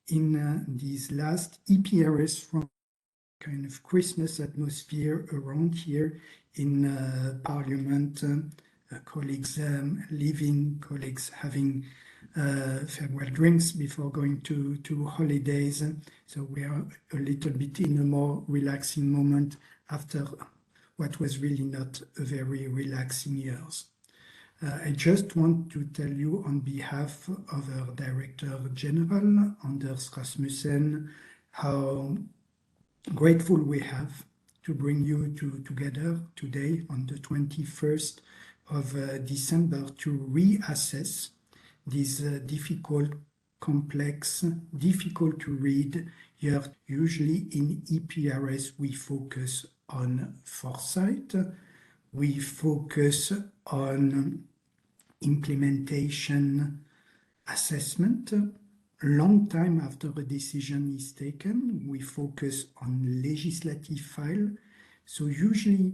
in these last EPRS from kind of Christmas atmosphere around here in Parliament, colleagues leaving, colleagues having farewell drinks before going to holidays. So we are a little bit in a more relaxing moment after what was really not a very relaxing years. I just want to tell you on behalf of our Director General, Anders Rasmussen, how grateful we have to bring you together today on the 21st of December to reassess this difficult, complex, difficult to read year. Usually in EPRS, we focus on foresight, we focus on implementation assessment. Long time after a decision is taken, we focus on legislative file. So usually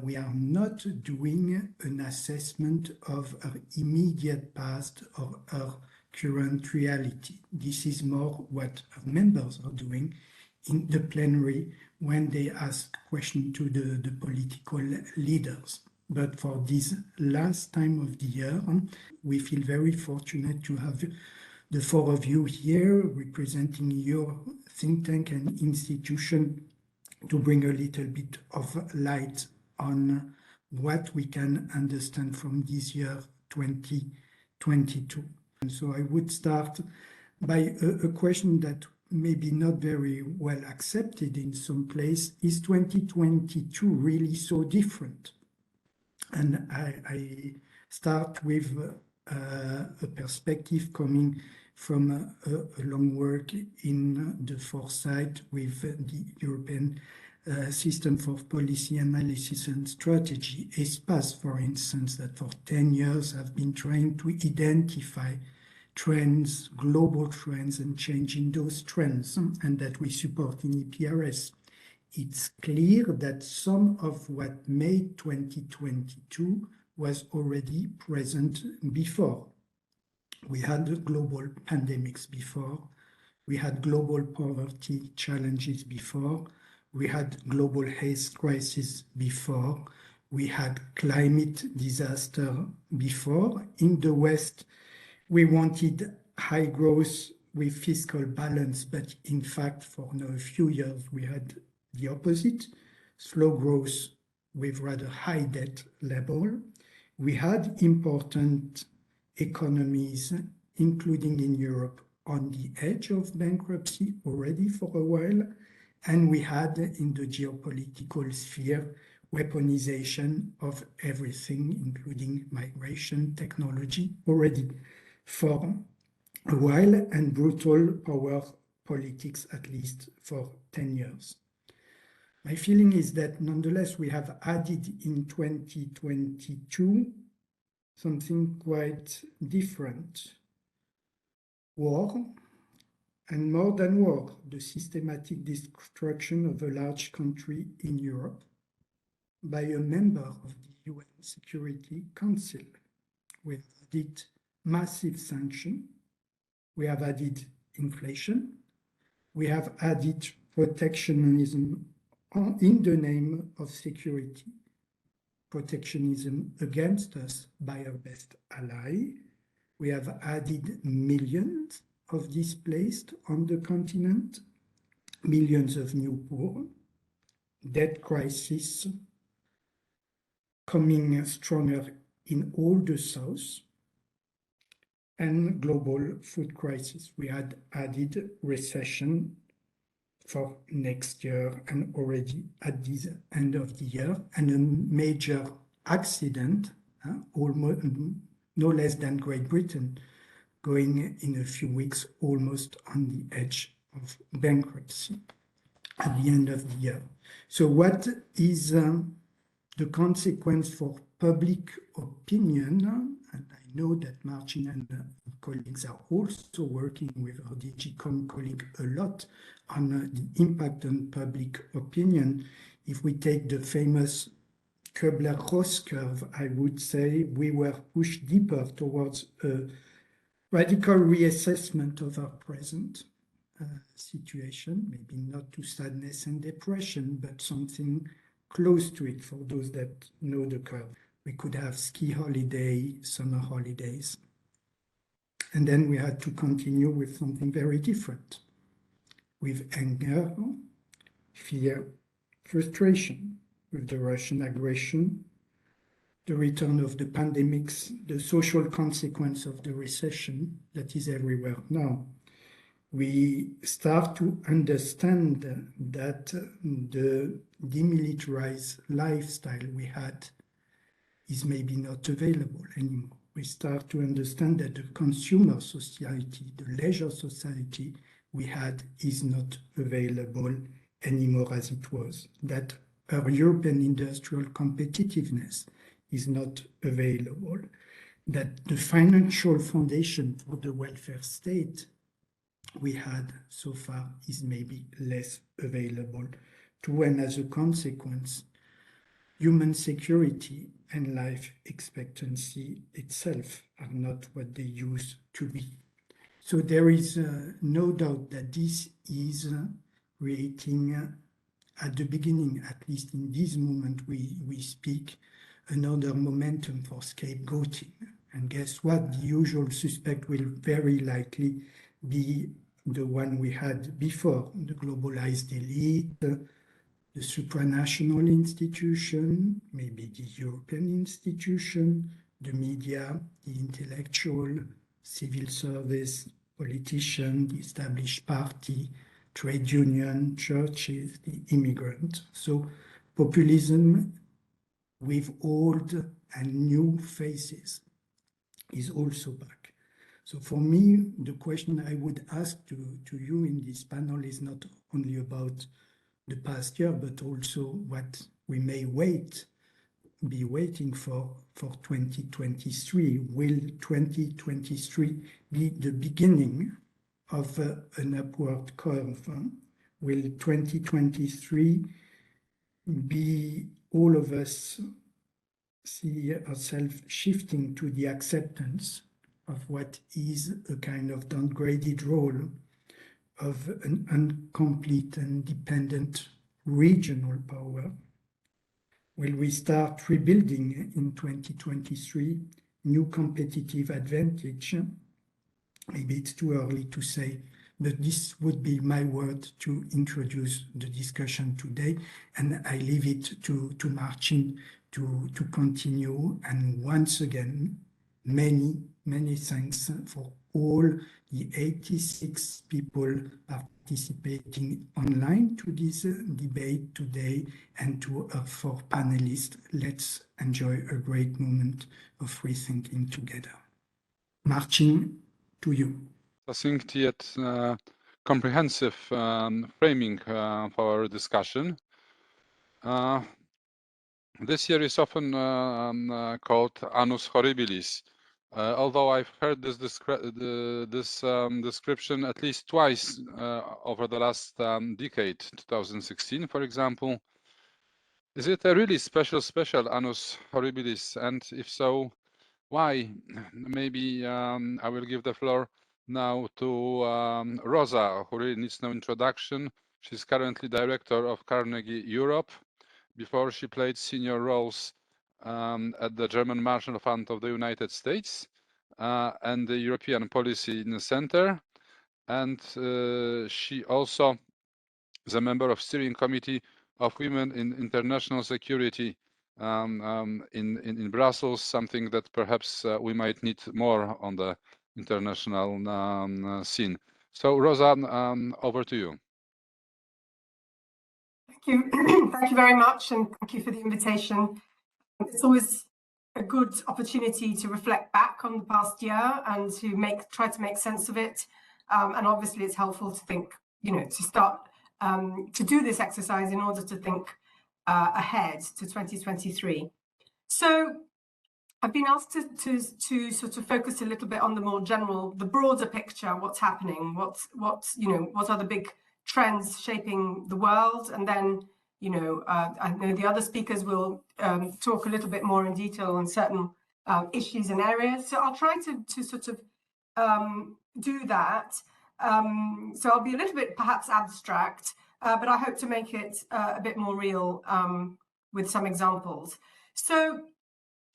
we are not doing an assessment of our immediate past or our current reality. This is more what our members are doing in the plenary when they ask questions to the political leaders. But for this last time of the year, we feel very fortunate to have the four of you here representing your think tank and institution to bring a little bit of light on what we can understand from this year 2022. And so I would start by a question that may be not very well accepted in some place. Is 2022 really so different? And I start with a perspective coming from a long work in the foresight with the European System for Policy Analysis and Strategy, ESPAS, for instance, that for 10 years have been trying to identify trends, global trends, and changing those trends, and that we support in EPRS. It's clear that some of what made 2022 was already present before. We had global pandemics before, we had global poverty challenges before, we had global health crisis before, we had climate disaster before. In the West, we wanted high growth with fiscal balance, but in fact, for now a few years, we had the opposite, slow growth with rather high debt level. We had important economies, including in Europe, on the edge of bankruptcy already for a while. And we had in the geopolitical sphere, weaponization of everything, including migration, technology, already for a while, and brutal power politics, at least for 10 years. My feeling is that nonetheless, we have added in 2022 something quite different. War, and more than war, the systematic destruction of a large country in Europe by a member of the UN Security Council. We've added massive sanction, we have added inflation, we have added protectionism in the name of security, protectionism against us by our best ally. We have added millions of displaced on the continent, millions of new poor, debt crisis coming stronger in all the south, and global food crisis. We had added recession for next year and already at the end of the year, and a major accident, almost no less than Great Britain, going in a few weeks almost on the edge of bankruptcy at the end of the year. So what is the consequence for public opinion? And I know that Marcin and colleagues are also working with our DG.com colleague a lot on the impact on public opinion. If we take the famous Kubler-Ross curve, I would say we were pushed deeper towards a radical reassessment of our present situation, maybe not to sadness and depression, but something close to it for those that know the curve. We could have ski holiday, summer holidays. And then we had to continue with something very different, with anger, fear, frustration, with the Russian aggression, the return of the pandemics, the social consequence of the recession that is everywhere now. We start to understand that the demilitarized lifestyle we had is maybe not available anymore. We start to understand that the consumer society, the leisure society we had is not available anymore as it was, that our European industrial competitiveness is not available, that the financial foundation for the welfare state we had so far is maybe less available to, and as a consequence, human security and life expectancy itself are not what they used to be. So there is no doubt that this is creating, at the beginning, at least in this moment we speak, another momentum for scapegoating. And guess what? The usual suspect will very likely be the one we had before, the globalized elite, the supranational institution, maybe the European institution, the media, the intellectual, civil service, politician, the established party, trade union, churches, the immigrant. So populism with old and new faces is also back. So for me, the question I would ask to you in this panel is not only about the past year, but also what we may be waiting for 2023. Will 2023 be the beginning of an upward curve? Will 2023 be all of us see ourselves shifting to the acceptance of what is a kind of downgraded role of an incomplete and dependent regional power? Will we start rebuilding in 2023 new competitive advantage? Maybe it's too early to say, but this would be my word to introduce the discussion today, and I leave it to Marcin to continue. And once again, many thanks for all the 86 people participating online to this debate today, and to our 4 panelists. Let's enjoy a great moment of rethinking together. Marcin, to you. Succinct yet comprehensive framing for our discussion. This year is often called Annus Horribilis, although I've heard this description at least twice over the last decade, 2016, for example. Is it a really special Annus Horribilis? And if so, why? Maybe I will give the floor now to Rosa, who really needs no introduction. She's currently director of Carnegie Europe. Before, she played senior roles at the German Marshall Fund of the United States and the European Policy Center. And she also is a member of steering committee of Women in International Security in Brussels, something that perhaps we might need more on the international scene. So Rosa, over to you. Thank you. Thank you very much, and thank you for the invitation. It's always a good opportunity to reflect back on the past year and to try to make sense of it. And obviously it's helpful to think, to start to do this exercise in order to think ahead to 2023. So I've been asked to sort of focus a little bit on the more general, the broader picture, what's happening, what are the big trends shaping the world, and then I know the other speakers will talk a little bit more in detail on certain issues and areas. So I'll try to sort of do that. So I'll be a little bit perhaps abstract, but I hope to make it a bit more real with some examples. So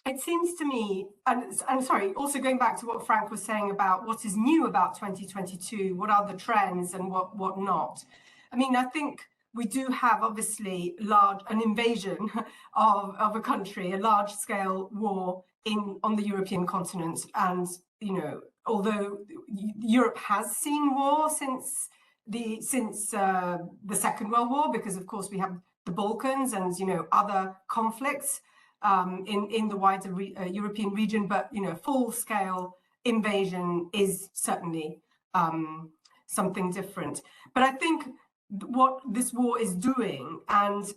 it seems to me, and sorry, also going back to what Frank was saying about what is new about 2022, what are the trends and what not. I mean, I think we do have obviously an invasion of a country, a large-scale war on the European continent, and you know, although Europe has seen war since the Second World War, because of course we have the Balkans and you know other conflicts in the wider European region, but you know, full-scale invasion is certainly something different. But I think what this war is doing, and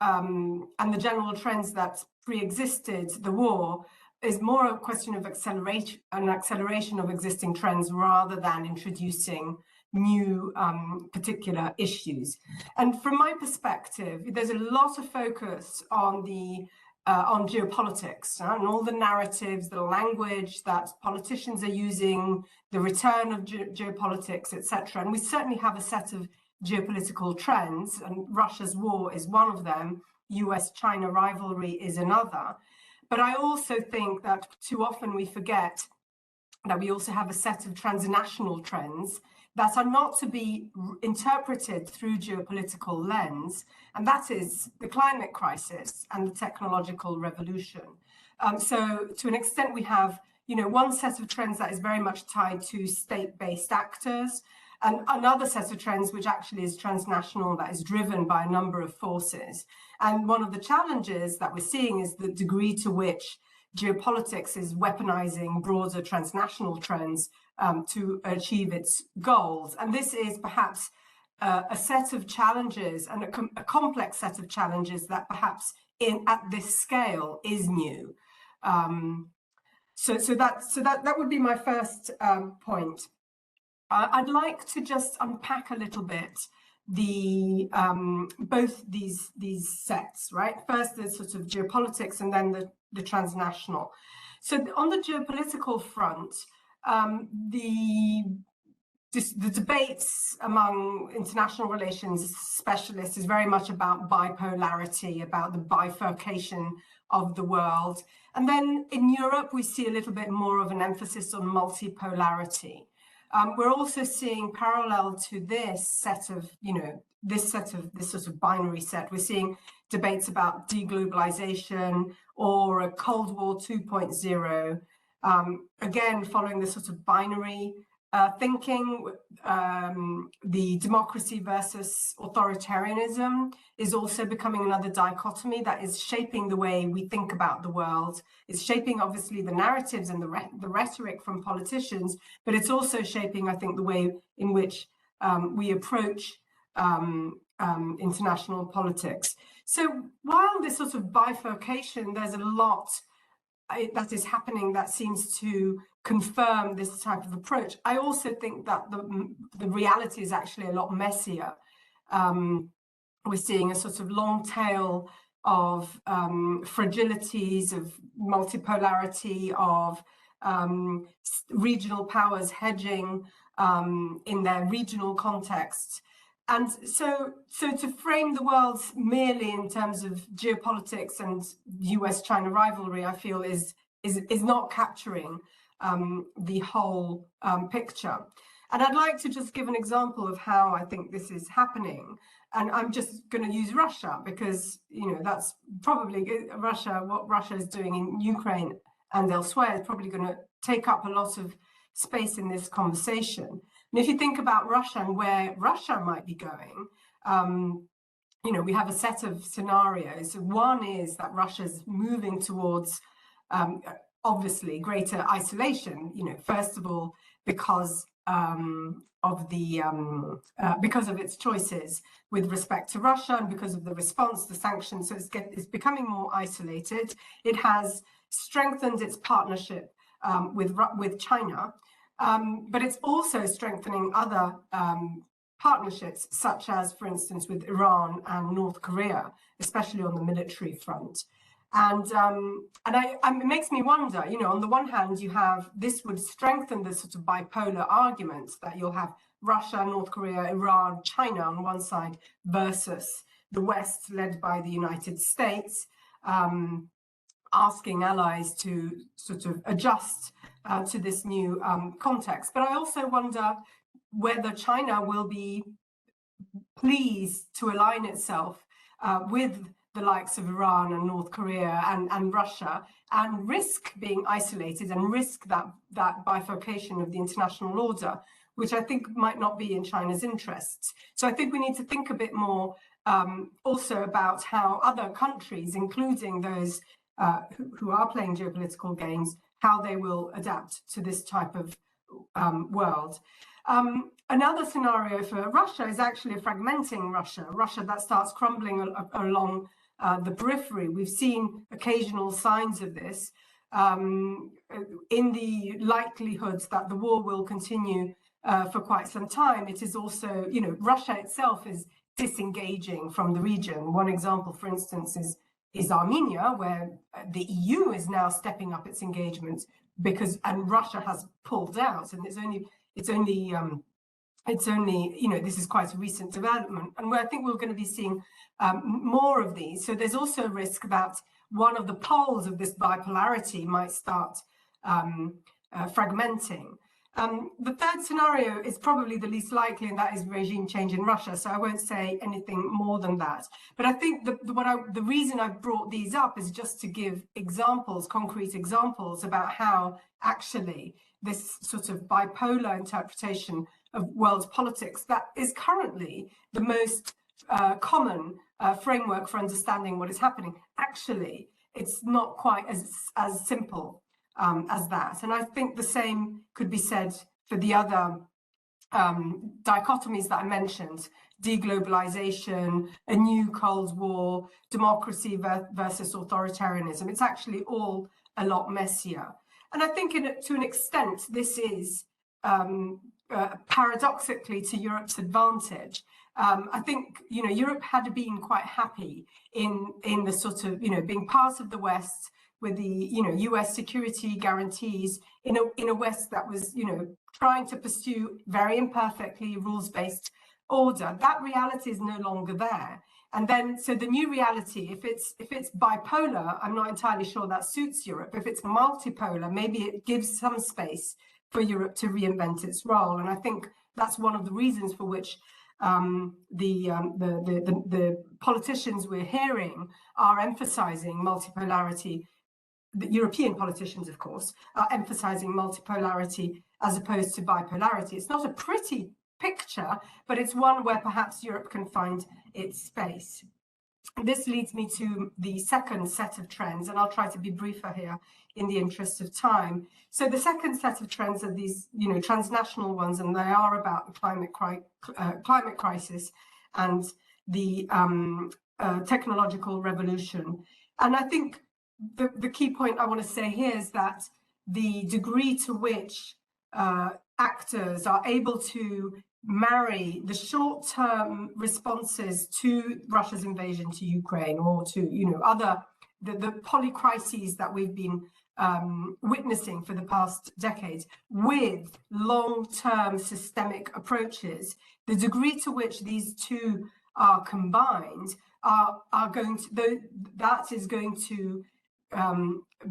the general trends that pre-existed the war, is more a question of acceleration of existing trends rather than introducing new particular issues. And from my perspective, there's a lot of focus on geopolitics and all the narratives, the language that politicians are using, the return of geopolitics, etc. And we certainly have a set of geopolitical trends, and Russia's war is one of them. US-China rivalry is another. But I also think that too often we forget that we also have a set of transnational trends that are not to be interpreted through geopolitical lens, and that is the climate crisis and the technological revolution. So to an extent we have, you know, one set of trends that is very much tied to state-based actors, and another set of trends which actually is transnational, that is driven by a number of forces. And one of the challenges that we're seeing is the degree to which geopolitics is weaponizing broader transnational trends to achieve its goals. And this is perhaps a set of challenges, and a complex set of challenges that perhaps at this scale is new. So that would be my first point. I'd like to just unpack a little bit both these sets, right? First, the sort of geopolitics, and then the transnational. So on the geopolitical front, the debates among international relations specialists is very much about bipolarity, about the bifurcation of the world. And then in Europe, we see a little bit more of an emphasis on multipolarity. We're also seeing parallel to this set of, you know, this sort of binary set, we're seeing debates about deglobalization or a Cold War 2.0, again, following this sort of binary thinking. The democracy versus authoritarianism is also becoming another dichotomy that is shaping the way we think about the world. It's shaping, obviously, the narratives and the rhetoric from politicians, but it's also shaping, I think, the way in which we approach international politics. So while this sort of bifurcation, there's a lot that is happening that seems to confirm this type of approach, I also think that the reality is actually a lot messier. We're seeing a sort of long tail of fragilities, of multipolarity, of regional powers hedging in their regional contexts. And so to frame the world merely in terms of geopolitics and US-China rivalry, I feel is not capturing the whole picture. And I'd like to just give an example of how I think this is happening. And I'm just going to use Russia because, you know, that's probably what Russia is doing in Ukraine and elsewhere is probably going to take up a lot of space in this conversation. And if you think about Russia and where Russia might be going, you know, we have a set of scenarios. One is that Russia's moving towards, obviously, greater isolation. You know, first of all, because of its choices with respect to Russia and because of the response to sanctions. So it's becoming more isolated. It has strengthened its partnership with China. But it's also strengthening other partnerships, such as, for instance, with Iran and North Korea, especially on the military front. And it makes me wonder, you know, on the one hand, you have, this would strengthen the sort of bipolar arguments that you'll have Russia, North Korea, Iran, China on one side versus the West led by the United States, asking allies to sort of adjust to this new context. But I also wonder whether China will be pleased to align itself with the likes of Iran and North Korea and Russia, and risk being isolated and risk that bifurcation of the international order, which I think might not be in China's interests. So I think we need to think a bit more also about how other countries, including those who are playing geopolitical games, how they will adapt to this type of world. Another scenario for Russia is actually a fragmenting Russia that starts crumbling along the periphery. We've seen occasional signs of this in the likelihoods that the war will continue for quite some time. It is also, you know, Russia itself is disengaging from the region. One example, for instance, is Armenia, where the EU is now stepping up its engagement and Russia has pulled out, and it's only you know, this is quite a recent development, and where I think we're going to be seeing more of these. So there's also a risk that one of the poles of this bipolarity might start fragmenting. The third scenario is probably the least likely, and that is regime change in Russia. So I won't say anything more than that. But I think the reason I brought these up is just to give examples, concrete examples about how actually this sort of bipolar interpretation of world politics that is currently the most common framework for understanding what is happening. Actually, it's not quite as simple as that. And I think the same could be said for the other dichotomies that I mentioned: deglobalization, a new Cold War, democracy versus authoritarianism. It's actually all a lot messier. And I think to an extent, this is paradoxically to Europe's advantage. I think, you know, Europe had been quite happy in the sort of, you know, being part of the West with the, you know, US security guarantees in a West that was, you know, trying to pursue very imperfectly rules-based order. That reality is no longer there. And then, so the new reality, if it's bipolar, I'm not entirely sure that suits Europe. If it's multipolar, maybe it gives some space for Europe to reinvent its role. And I think that's one of the reasons for which the politicians we're hearing are emphasizing multipolarity. The European politicians, of course, are emphasizing multipolarity as opposed to bipolarity. It's not a pretty picture, but it's one where perhaps Europe can find its space. This leads me to the second set of trends, and I'll try to be briefer here in the interest of time. So the second set of trends are these, you know, transnational ones, and they are about the climate crisis and the technological revolution. And I think the key point I want to say here is that the degree to which actors are able to marry the short-term responses to Russia's invasion to Ukraine, or to, you know, other the polycrises that we've been witnessing for the past decades, with long-term systemic approaches, the degree to which these two are combined are going to, that is going to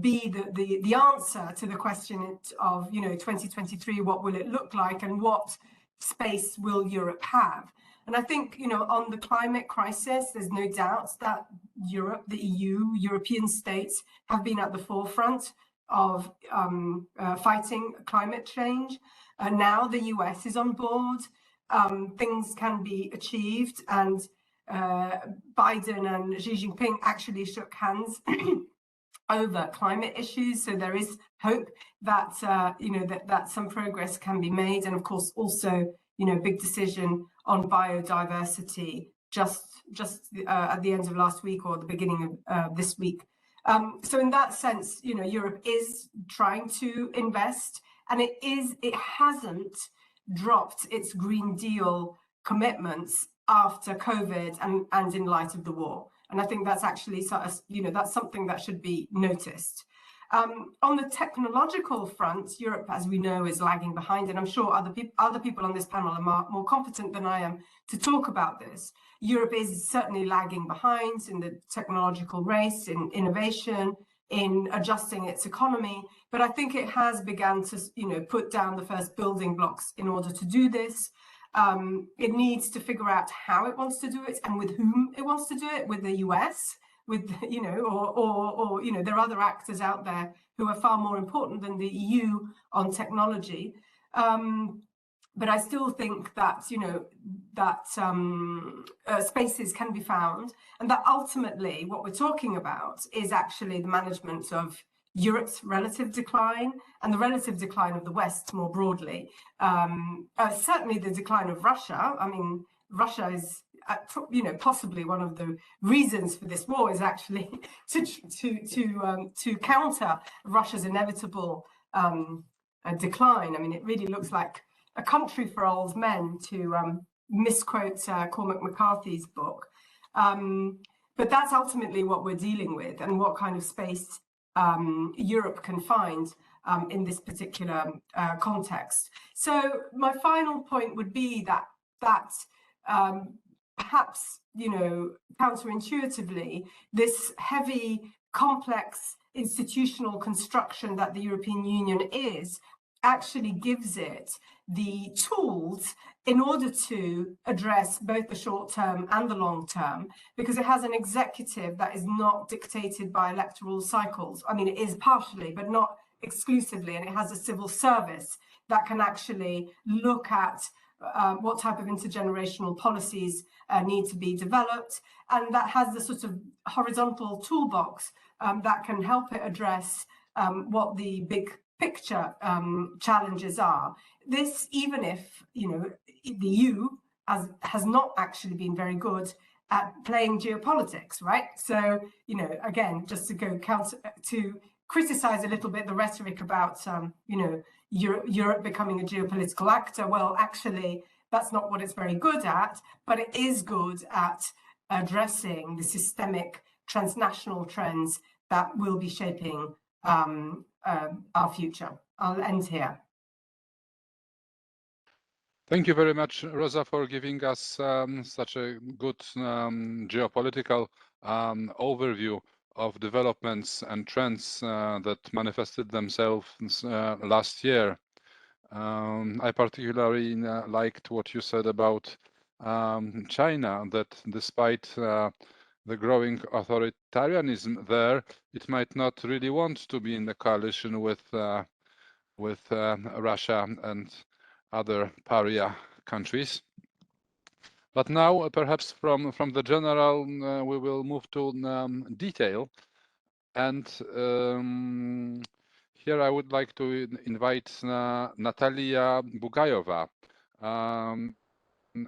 be the answer to the question of, you know, 2023, what will it look like, and what space will Europe have? And I think, you know, on the climate crisis, there's no doubt that Europe, the EU, European states have been at the forefront of fighting climate change. And now the US is on board. Things can be achieved, and Biden and Xi Jinping actually shook hands over climate issues. So there is hope that, you know, that some progress can be made. And of course, also, you know, big decision on biodiversity just at the end of last week or the beginning of this week. So in that sense, you know, Europe is trying to invest, and it hasn't dropped its Green Deal commitments after COVID and in light of the war. And I think that's actually sort of, that's something that should be noticed. On the technological front, Europe, as we know, is lagging behind, and I'm sure other people on this panel are more competent than I am to talk about this. Europe is certainly lagging behind in the technological race, in innovation, in adjusting its economy, but I think it has begun to, put down the first building blocks in order to do this. It needs to figure out how it wants to do it and with whom it wants to do it, with the US, with, or there are other actors out there who are far more important than the EU on technology. But I still think that, spaces can be found, and that ultimately what we're talking about is actually the management of Europe's relative decline and the relative decline of the West more broadly. Certainly the decline of Russia. I mean, Russia is, possibly one of the reasons for this war is actually to counter Russia's inevitable decline. I mean, it really looks like a country for old men, to misquote Cormac McCarthy's book. But that's ultimately what we're dealing with, and what kind of space Europe can find in this particular context. So my final point would be that perhaps, counterintuitively, this heavy, complex institutional construction that the European Union is actually gives it the tools in order to address both the short term and the long term, because it has an executive that is not dictated by electoral cycles. I mean, it is partially, but not exclusively, and it has a civil service that can actually look at what type of intergenerational policies need to be developed, and that has the sort of horizontal toolbox that can help it address what the big picture challenges are. This, even if the EU has not actually been very good at playing geopolitics, right? So again, just to go to criticize a little bit the rhetoric about Europe becoming a geopolitical actor. Well, actually, that's not what it's very good at, but it is good at addressing the systemic transnational trends that will be shaping our future. I'll end here. Thank you very much, Rosa, for giving us such a good geopolitical overview of developments and trends that manifested themselves last year. I particularly liked what you said about China, that despite the growing authoritarianism there, it might not really want to be in the coalition with Russia and other pariah countries. But now, perhaps from the general, we will move to detail. And here I would like to invite Nataliya BUGAYOVA.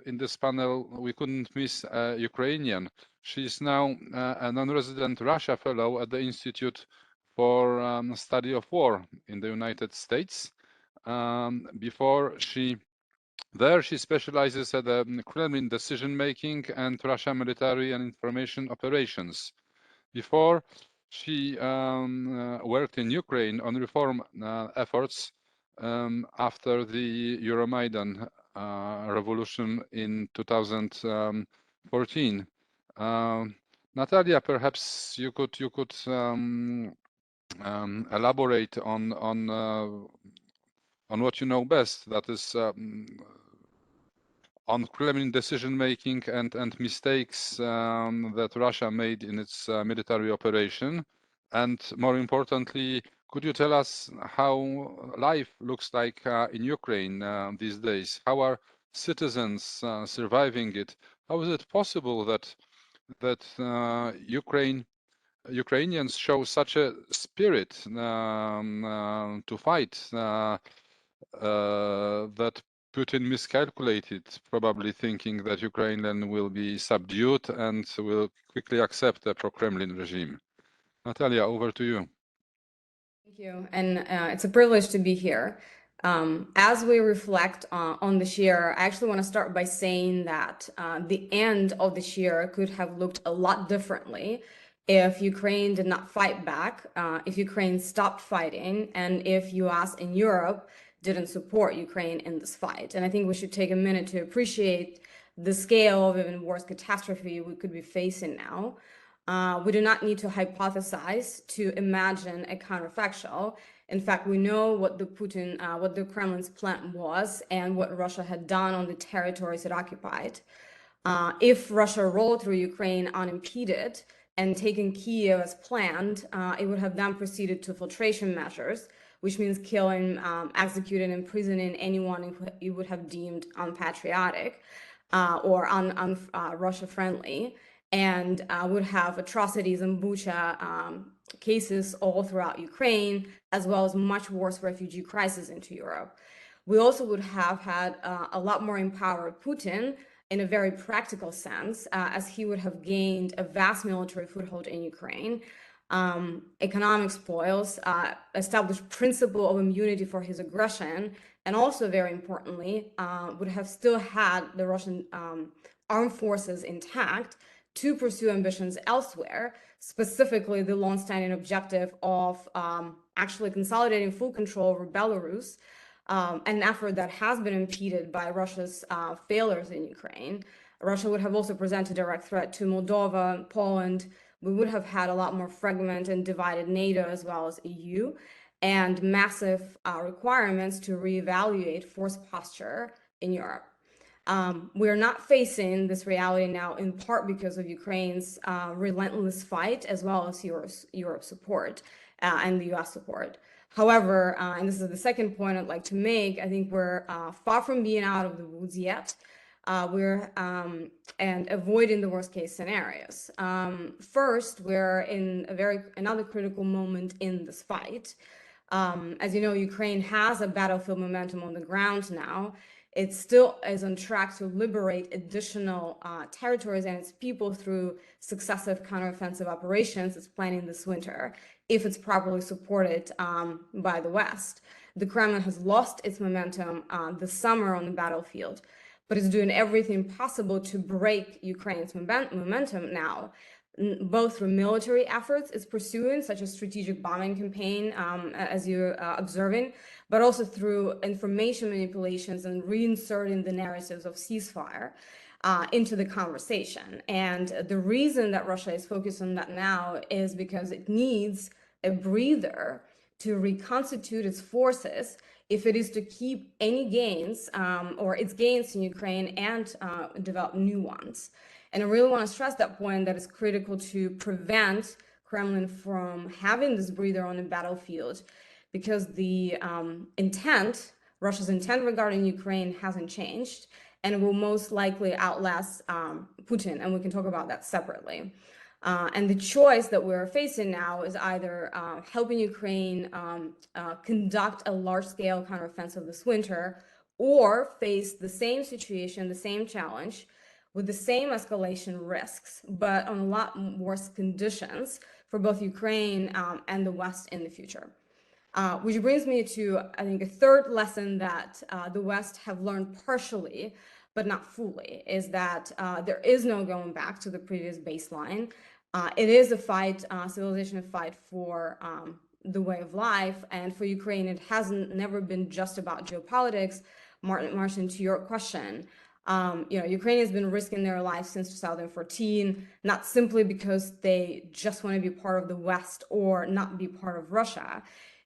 In this panel, we couldn't miss a Ukrainian. She's now a non-resident Russia fellow at the Institute for Study of War in the United States. Before she specializes at the Kremlin decision-making and Russia military and information operations. Before, she worked in Ukraine on reform efforts after the Euromaidan revolution in 2014. Nataliya, perhaps you could elaborate on what you know best, that is on Kremlin decision-making and mistakes that Russia made in its military operation. And more importantly, could you tell us how life looks like in Ukraine these days? How are citizens surviving it? How is it possible that Ukrainians show such a spirit to fight that Putin miscalculated, probably thinking that Ukraine then will be subdued and will quickly accept the pro-Kremlin regime? Nataliya, over to you. Thank you, and it's a privilege to be here. As we reflect on this year, I actually want to start by saying that the end of this year could have looked a lot differently if Ukraine did not fight back, if Ukraine stopped fighting, and if US and Europe didn't support Ukraine in this fight. And I think we should take a minute to appreciate the scale of even worse catastrophe we could be facing now. We do not need to hypothesize to imagine a counterfactual. In fact, we know what the Kremlin's plan was and what Russia had done on the territories it occupied. If Russia rolled through Ukraine unimpeded and taken Kiev as planned, it would have then proceeded to filtration measures, which means killing, executing, imprisoning anyone it would have deemed unpatriotic or Russia-friendly, and would have atrocities in Bucha cases all throughout Ukraine, as well as much worse refugee crisis into Europe. We also would have had a lot more empowered Putin in a very practical sense, as he would have gained a vast military foothold in Ukraine, economic spoils, established principle of immunity for his aggression, and also very importantly, would have still had the Russian armed forces intact to pursue ambitions elsewhere, specifically the long-standing objective of actually consolidating full control over Belarus, an effort that has been impeded by Russia's failures in Ukraine. Russia would have also presented a direct threat to Moldova and Poland. We would have had a lot more fragmented and divided NATO as well as EU, and massive requirements to reevaluate force posture in Europe. We're not facing this reality now in part because of Ukraine's relentless fight, as well as Europe's support and the US support. However, and this is the second point I'd like to make, I think we're far from being out of the woods yet. And avoiding the worst case scenarios. First, we're in another critical moment in this fight. As you know, Ukraine has a battlefield momentum on the ground now. It still is on track to liberate additional territories and its people through successive counteroffensive operations it's planning this winter, if it's properly supported by the West. The Kremlin has lost its momentum this summer on the battlefield, but it's doing everything possible to break Ukraine's momentum now, both through military efforts it's pursuing, such as strategic bombing campaign, as you're observing, but also through information manipulations and reinserting the narratives of ceasefire into the conversation. And the reason that Russia is focused on that now is because it needs a breather to reconstitute its forces if it is to keep any gains or its gains in Ukraine and develop new ones. And I really want to stress that point, that it's critical to prevent Kremlin from having this breather on the battlefield, because the Russia's intent regarding Ukraine hasn't changed, and will most likely outlast Putin, and we can talk about that separately. And the choice that we're facing now is either helping Ukraine conduct a large-scale counteroffensive this winter, or face the same situation, the same challenge, with the same escalation risks, but on a lot worse conditions for both Ukraine and the West in the future. Which brings me to, I think, a third lesson that the West have learned partially, but not fully, is that there is no going back to the previous baseline. It is a fight, civilization fight for the way of life, and for Ukraine, it hasn't never been just about geopolitics. Martin, to your question, Ukraine has been risking their lives since 2014, not simply because they just want to be part of the West or not be part of Russia.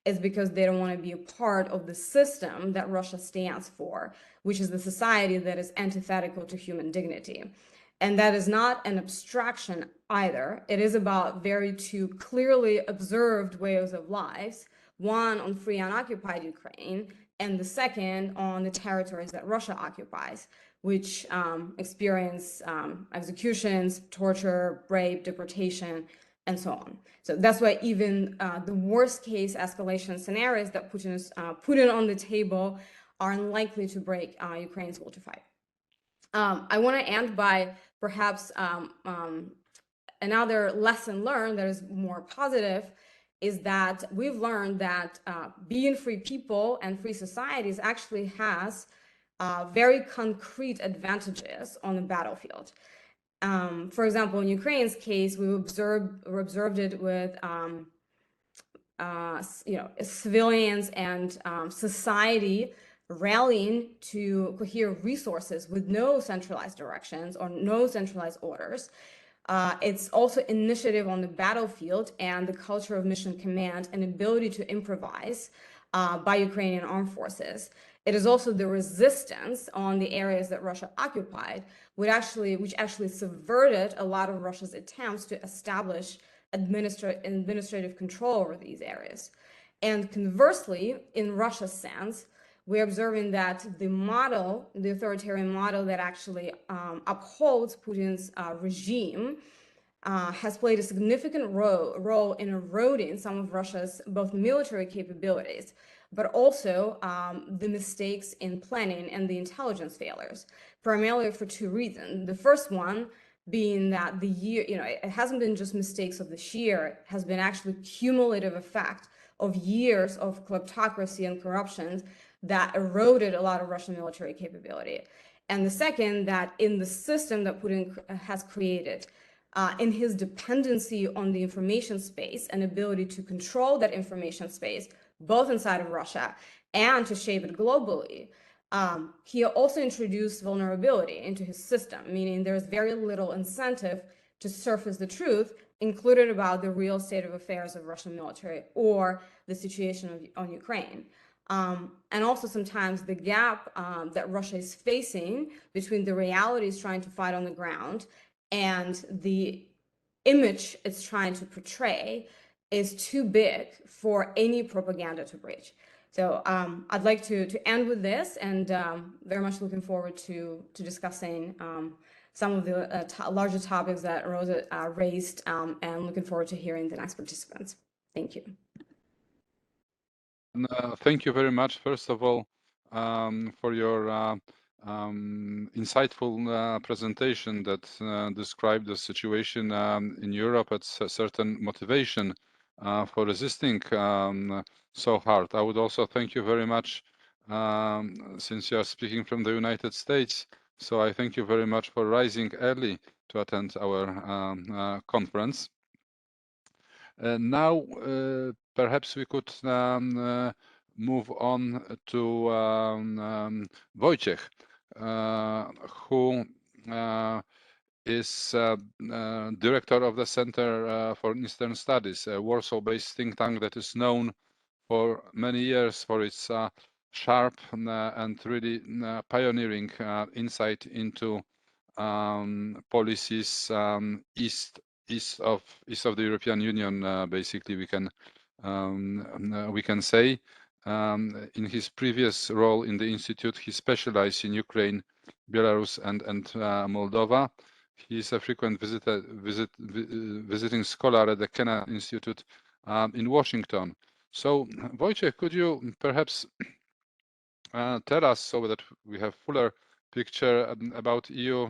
It's because they don't want to be a part of the system that Russia stands for, which is the society that is antithetical to human dignity. And that is not an abstraction either. It is about very two clearly observed ways of lives, one on free and occupied Ukraine, and the second on the territories that Russia occupies, which experience executions, torture, rape, deportation, and so on. So that's why even the worst case escalation scenarios that Putin is putting on the table are unlikely to break Ukraine's will to fight. I want to end by perhaps another lesson learned that is more positive, is that we've learned that being free people and free societies actually has very concrete advantages on the battlefield. For example, in Ukraine's case, we observed it with civilians and society rallying to cohere resources with no centralized directions or no centralized orders. It's also initiative on the battlefield and the culture of mission command and ability to improvise by Ukrainian armed forces. It is also the resistance on the areas that Russia occupied, which actually subverted a lot of Russia's attempts to establish administrative control over these areas. And conversely, in Russia's sense, we're observing that the authoritarian model that actually upholds Putin's regime has played a significant role in eroding some of Russia's both military capabilities, but also the mistakes in planning and the intelligence failures, primarily for two reasons. The first one being that it hasn't been just mistakes of this year, it has been actually cumulative effect of years of kleptocracy and corruption that eroded a lot of Russian military capability. And the second, that in the system that Putin has created, in his dependency on the information space and ability to control that information space, both inside of Russia and to shape it globally, he also introduced vulnerability into his system, meaning there's very little incentive to surface the truth, including about the real state of affairs of Russian military or the situation on Ukraine. And also sometimes the gap that Russia is facing between the realities trying to fight on the ground and the image it's trying to portray is too big for any propaganda to breach. So I'd like to end with this, and very much looking forward to discussing some of the larger topics that Rosa raised, and looking forward to hearing the next participants. Thank you. Thank you very much, first of all, for your insightful presentation that described the situation in Europe at a certain motivation for resisting so hard. I would also thank you very much, since you are speaking from the United States. So I thank you very much for rising early to attend our conference. Now, perhaps we could move on to Wojciech, who is director of the Center for Eastern Studies, a Warsaw-based think tank that is known for many years for its sharp and really pioneering insight into policies east of the European Union. Basically, we can say. In his previous role in the institute, he specialized in Ukraine, Belarus, and Moldova. He is a frequent visiting scholar at the Kennedy Institute in Washington. So, Wojciech, could you perhaps tell us, so that we have fuller picture about EU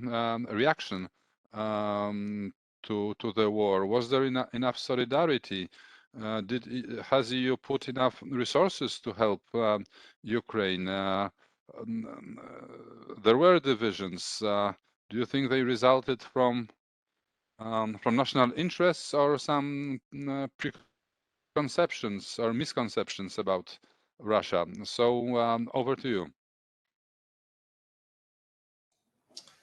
reaction to the war? Was there enough solidarity? Has EU put enough resources to help Ukraine? There were divisions. Do you think they resulted from national interests or some preconceptions or misconceptions about Russia? So over to you.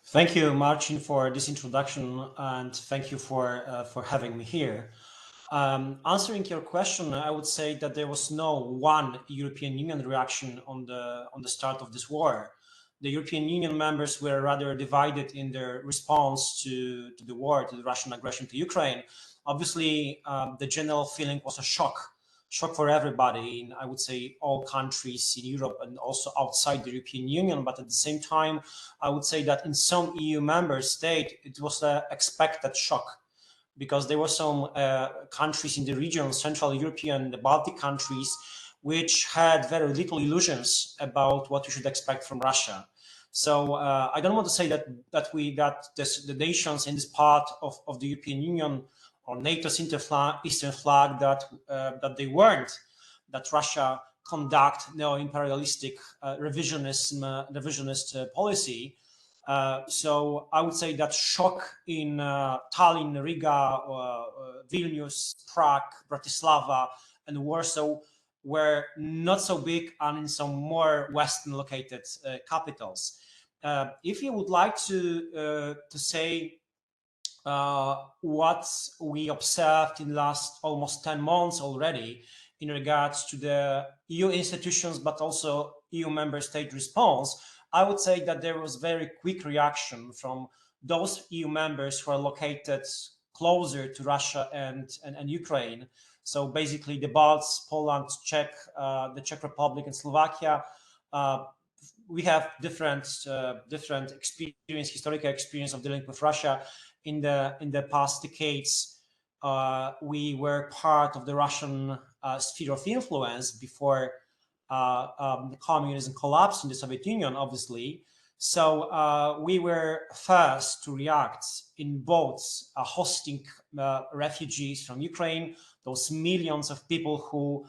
Thank you, Marcin, for this introduction, and thank you for having me here. Answering your question, I would say that there was no one European Union reaction on the start of this war. The European Union members were rather divided in their response to the war, to the Russian aggression to Ukraine. Obviously, the general feeling was a shock for everybody in, I would say, all countries in Europe and also outside the European Union. But at the same time, I would say that in some EU member state, it was an expected shock, because there were some countries in the region, Central European, the Baltic countries, which had very little illusions about what we should expect from Russia. So I don't want to say that the nations in this part of the European Union or NATO's eastern flag that they warned that Russia conduct neo-imperialistic revisionist policy. So I would say that shock in Tallinn, Riga, Vilnius, Prague, Bratislava, and Warsaw were not so big, and in some more Western located capitals. If you would like to say what we observed in the last almost 10 months already in regards to the EU institutions, but also EU member state response, I would say that there was very quick reaction from those EU members who are located closer to Russia and Ukraine. So basically the Balts, Poland, Czech, the Czech Republic and Slovakia. We have different experience, historical experience of dealing with Russia. In the past decades, we were part of the Russian sphere of influence before communism collapsed in the Soviet Union, obviously. So we were first to react in both hosting refugees from Ukraine, those millions of people who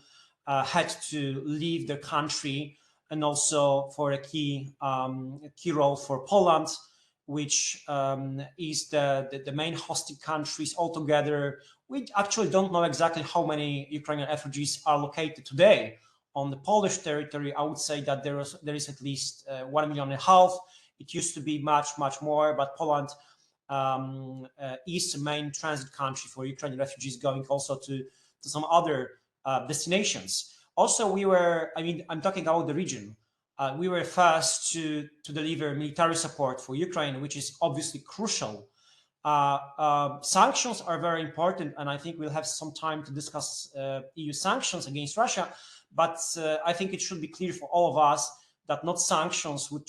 had to leave their country, and also for a key role for Poland, which is the main hosting countries altogether. We actually don't know exactly how many Ukrainian refugees are located today on the Polish territory. I would say that there is at least 1.5 million. It used to be much more, but Poland is the main transit country for Ukrainian refugees going also to some other destinations. Also, we were, I'm talking about the region. We were first to deliver military support for Ukraine, which is obviously crucial. Sanctions are very important, and I think we'll have some time to discuss EU sanctions against Russia. But I think it should be clear for all of us that not sanctions would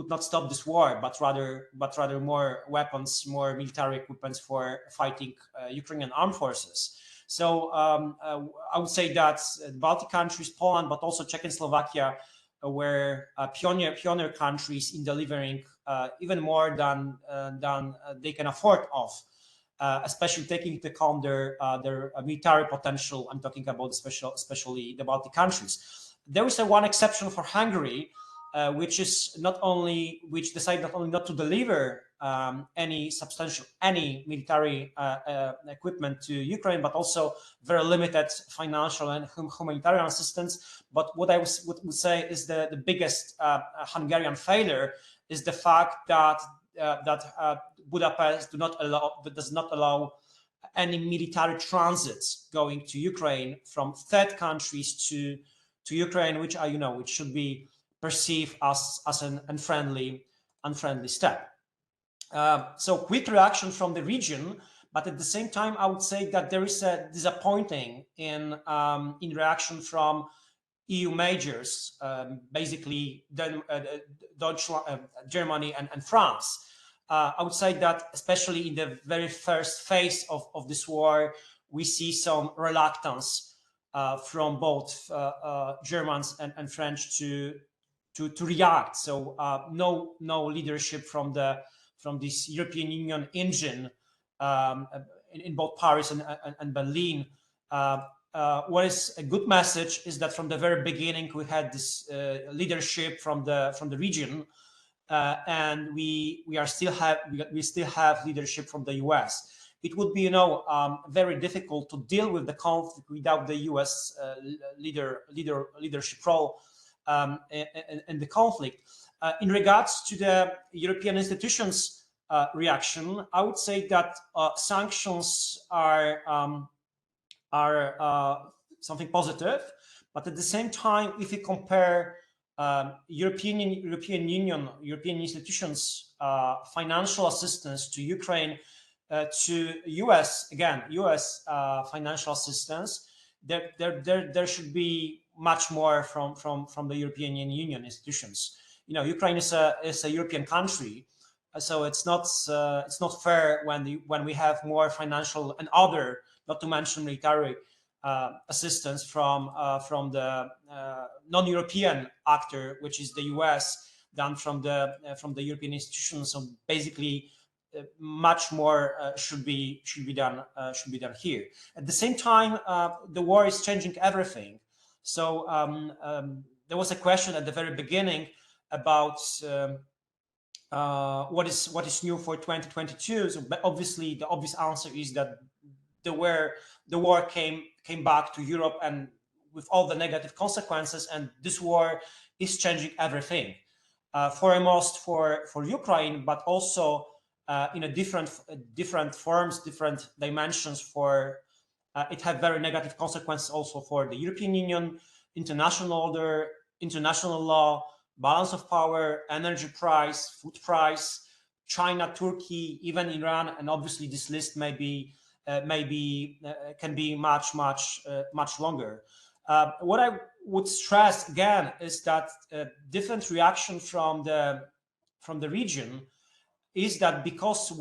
not stop this war, but rather more weapons, more military equipment for fighting Ukrainian armed forces. So I would say that Baltic countries, Poland, but also Czech and Slovakia were pioneer countries in delivering even more than they can afford of, especially taking into account their military potential. I'm talking about especially the Baltic countries. There is one exception for Hungary, which decided not only not to deliver any military equipment to Ukraine, but also very limited financial and humanitarian assistance. But what I would say is the biggest Hungarian failure is the fact that Budapest does not allow any military transits going to Ukraine from third countries to Ukraine, which should be perceived as an unfriendly step. So quick reaction from the region, but at the same time, I would say that there is a disappointing in reaction from EU majors, basically Deutschland, Germany, and France. I would say that especially in the very first phase of this war, we see some reluctance from both Germans and French to react. So no leadership from this European Union engine in both Paris and Berlin. What is a good message is that from the very beginning we had this leadership from the region, and we still have leadership from the U.S. It would be very difficult to deal with the conflict without the U.S. leadership role in the conflict. In regards to the European institutions reaction, I would say that sanctions are something positive, but at the same time, if you compare European Union, European institutions financial assistance to Ukraine to U.S. financial assistance, there should be much more from the European Union institutions. Ukraine is a European country, so it's not fair when we have more financial and other, not to mention military assistance from the non-European actor, which is the U.S., than from the European institutions. So basically, much more should be done here. At the same time, the war is changing everything. So there was a question at the very beginning about what is new for 2022. So obviously, the obvious answer is that the war came back to Europe, and with all the negative consequences, and this war is changing everything. Foremost for Ukraine, but also in a different forms, different dimensions. For it had very negative consequences also for the European Union, international order, international law, balance of power, energy price, food price, China, Turkey, even Iran, and obviously this list can be much longer. What I would stress again is that different reaction from the region is that because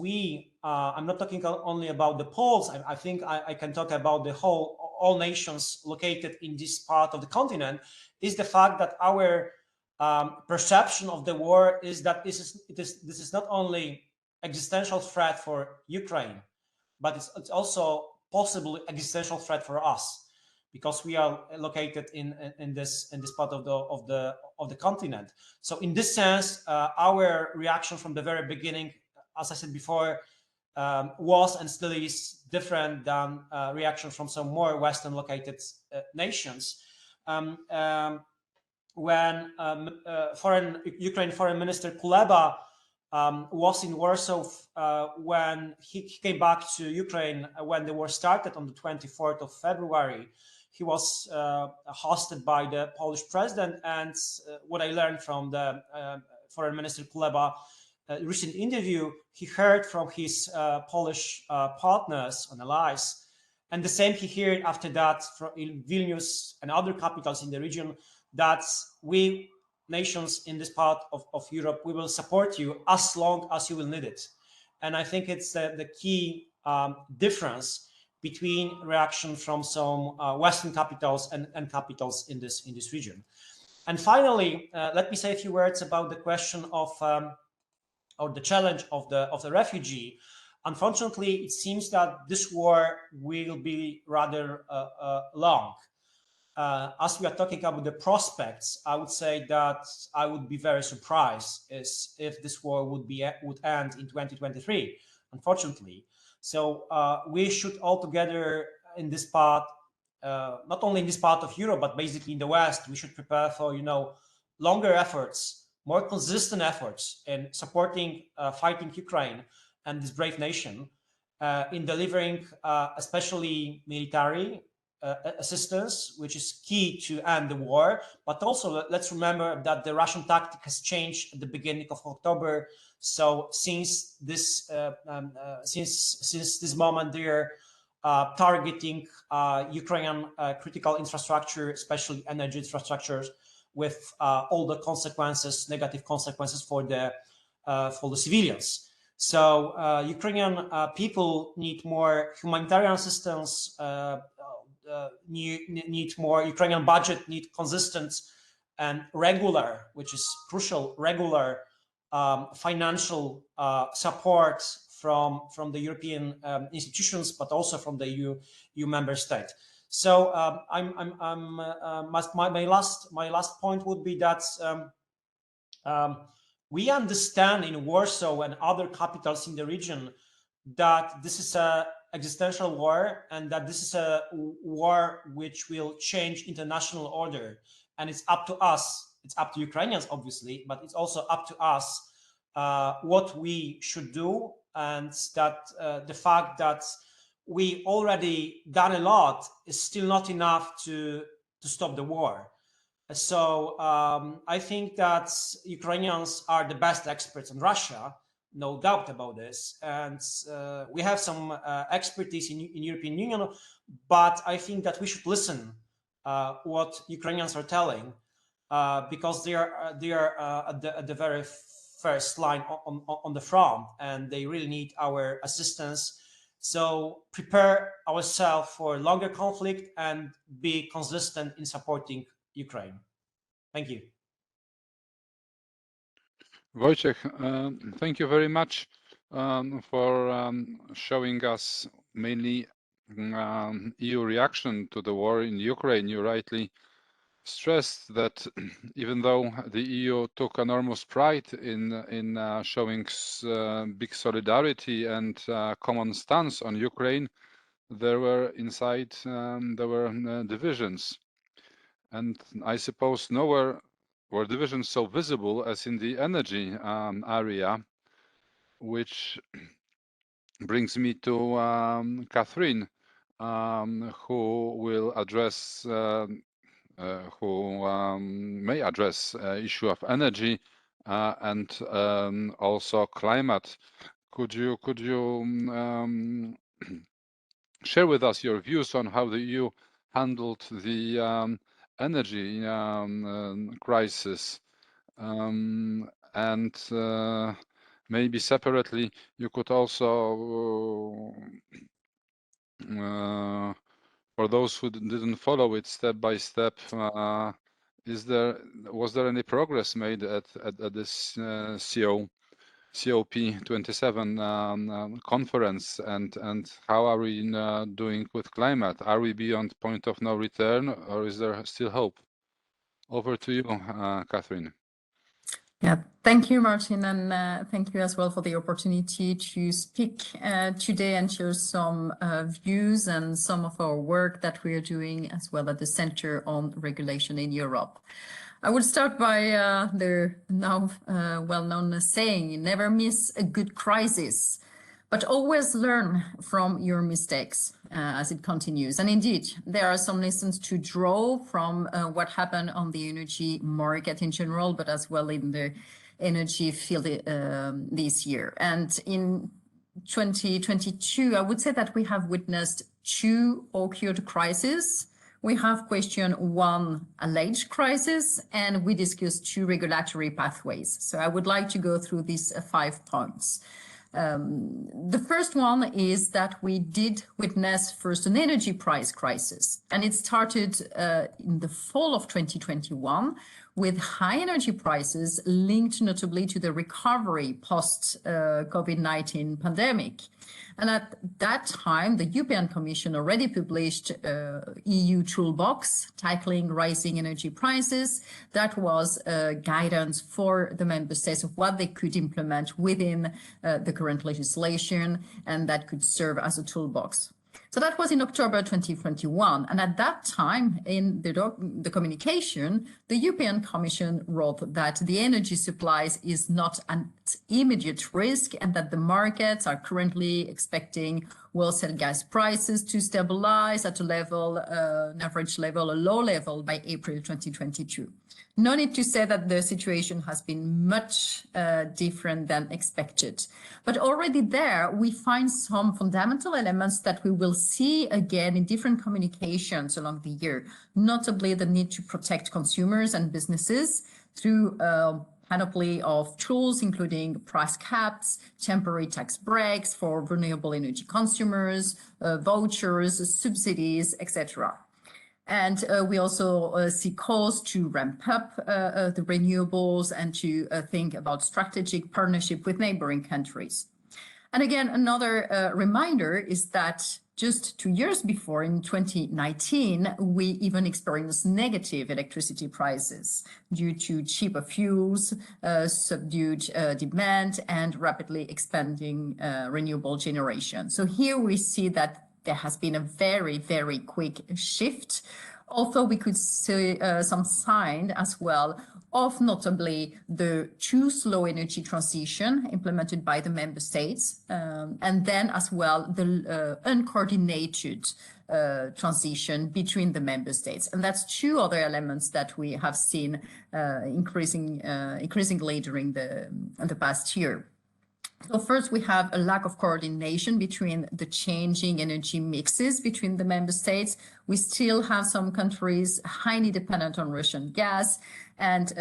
I'm not talking only about the Poles. I think I can talk about all nations located in this part of the continent. Is the fact that our perception of the war is that this is not only existential threat for Ukraine, but it's also possibly existential threat for us, because we are located in this part of the continent. So in this sense, our reaction from the very beginning, as I said before, was and still is different than reaction from some more Western located nations. When Ukraine Foreign Minister Kuleba was in Warsaw when he came back to Ukraine when the war started on the 24th of February. He was hosted by the Polish president, and what I learned from the Foreign Minister Kuleba recent interview, he heard from his Polish partners and allies, and the same he heard after that from in Vilnius and other capitals in the region, that we nations in this part of Europe, we will support you as long as you will need it. And I think it's the key difference between reaction from some Western capitals and capitals in this region. And finally, let me say a few words about the question of or the challenge of the refugee. Unfortunately, it seems that this war will be rather long. As we are talking about the prospects, I would say that I would be very surprised if this war would end in 2023, unfortunately. So we should all together in this part, not only in this part of Europe, but basically in the West, we should prepare for, longer efforts, more consistent efforts in supporting, fighting Ukraine and this brave nation in delivering especially military assistance, which is key to end the war. But also let's remember that the Russian tactic has changed at the beginning of October. So since this moment, they're targeting Ukrainian critical infrastructure, especially energy infrastructures, with all the consequences, negative consequences for the civilians. So Ukrainian people need more humanitarian assistance. Need more Ukrainian budget, need consistent and regular, which is crucial, regular financial support from the European institutions, but also from the EU member state. So my last point would be that we understand in Warsaw and other capitals in the region that this is a existential war, and that this is a war which will change international order, and it's up to us, it's up to Ukrainians obviously, but it's also up to us what we should do, and that the fact that we already done a lot is still not enough to stop the war. So I think that Ukrainians are the best experts in Russia, no doubt about this, and we have some expertise in European Union, but I think that we should listen what Ukrainians are telling, because they are at the very first line on the front, and they really need our assistance. So prepare ourselves for longer conflict and be consistent in supporting Ukraine. Thank you. Wojciech, thank you very much. for showing us mainly EU reaction to the war in Ukraine. You rightly stressed that even though the EU took enormous pride in showing big solidarity and common stance on Ukraine, there were inside divisions, and I suppose nowhere were divisions so visible as in the energy area, which brings me to Catherine, who will address who may address issue of energy and also climate. Could you share with us your views on how the EU handled the energy crisis, and maybe separately you could also for those who didn't follow it step by step, was there any progress made at this COP27 conference, and how are we doing with climate? Are we beyond point of no return, or is there still hope? Over to you, Catherine. Yeah, thank you, Martin, and thank you as well for the opportunity to speak today and share some views and some of our work that we are doing as well at the Center on Regulation in Europe. I would start by the now well-known saying, never miss a good crisis, but always learn from your mistakes as it continues. And indeed, there are some lessons to draw from what happened on the energy market in general, but as well in the energy field this year. And in 2022, I would say that we have witnessed two acute crises. We have question one alleged crisis, and we discussed two regulatory pathways. So I would like to go through these 5 points. The first one is that we did witness first an energy price crisis, and it started in the fall of 2021 with high energy prices linked notably to the recovery post COVID-19 pandemic. And at that time, the European Commission already published EU toolbox tackling rising energy prices. That was guidance for the member states of what they could implement within the current legislation, and that could serve as a toolbox. So that was in October 2021. And at that time, in the communication, the European Commission wrote that the energy supplies is not an immediate risk and that the markets are currently expecting wholesale gas prices to stabilize at a level, an average level, a low level by April 2022. No need to say that the situation has been much different than expected. But already there, we find some fundamental elements that we will see again in different communications along the year, notably the need to protect consumers and businesses through a panoply of tools, including price caps, temporary tax breaks for vulnerable energy consumers, vouchers, subsidies, etc. And we also see calls to ramp up the renewables and to think about strategic partnership with neighboring countries. And again, another reminder is that just 2 years before, in 2019, we even experienced negative electricity prices due to cheaper fuels, subdued demand, and rapidly expanding renewable generation. So here we see that there has been a very, very quick shift, although we could see some sign as well of notably the too slow energy transition implemented by the member states, and then as well the uncoordinated transition between the member states. And that's two other elements that we have seen increasingly during the past year. So first, we have a lack of coordination between the changing energy mixes between the member states. We still have some countries highly dependent on Russian gas, and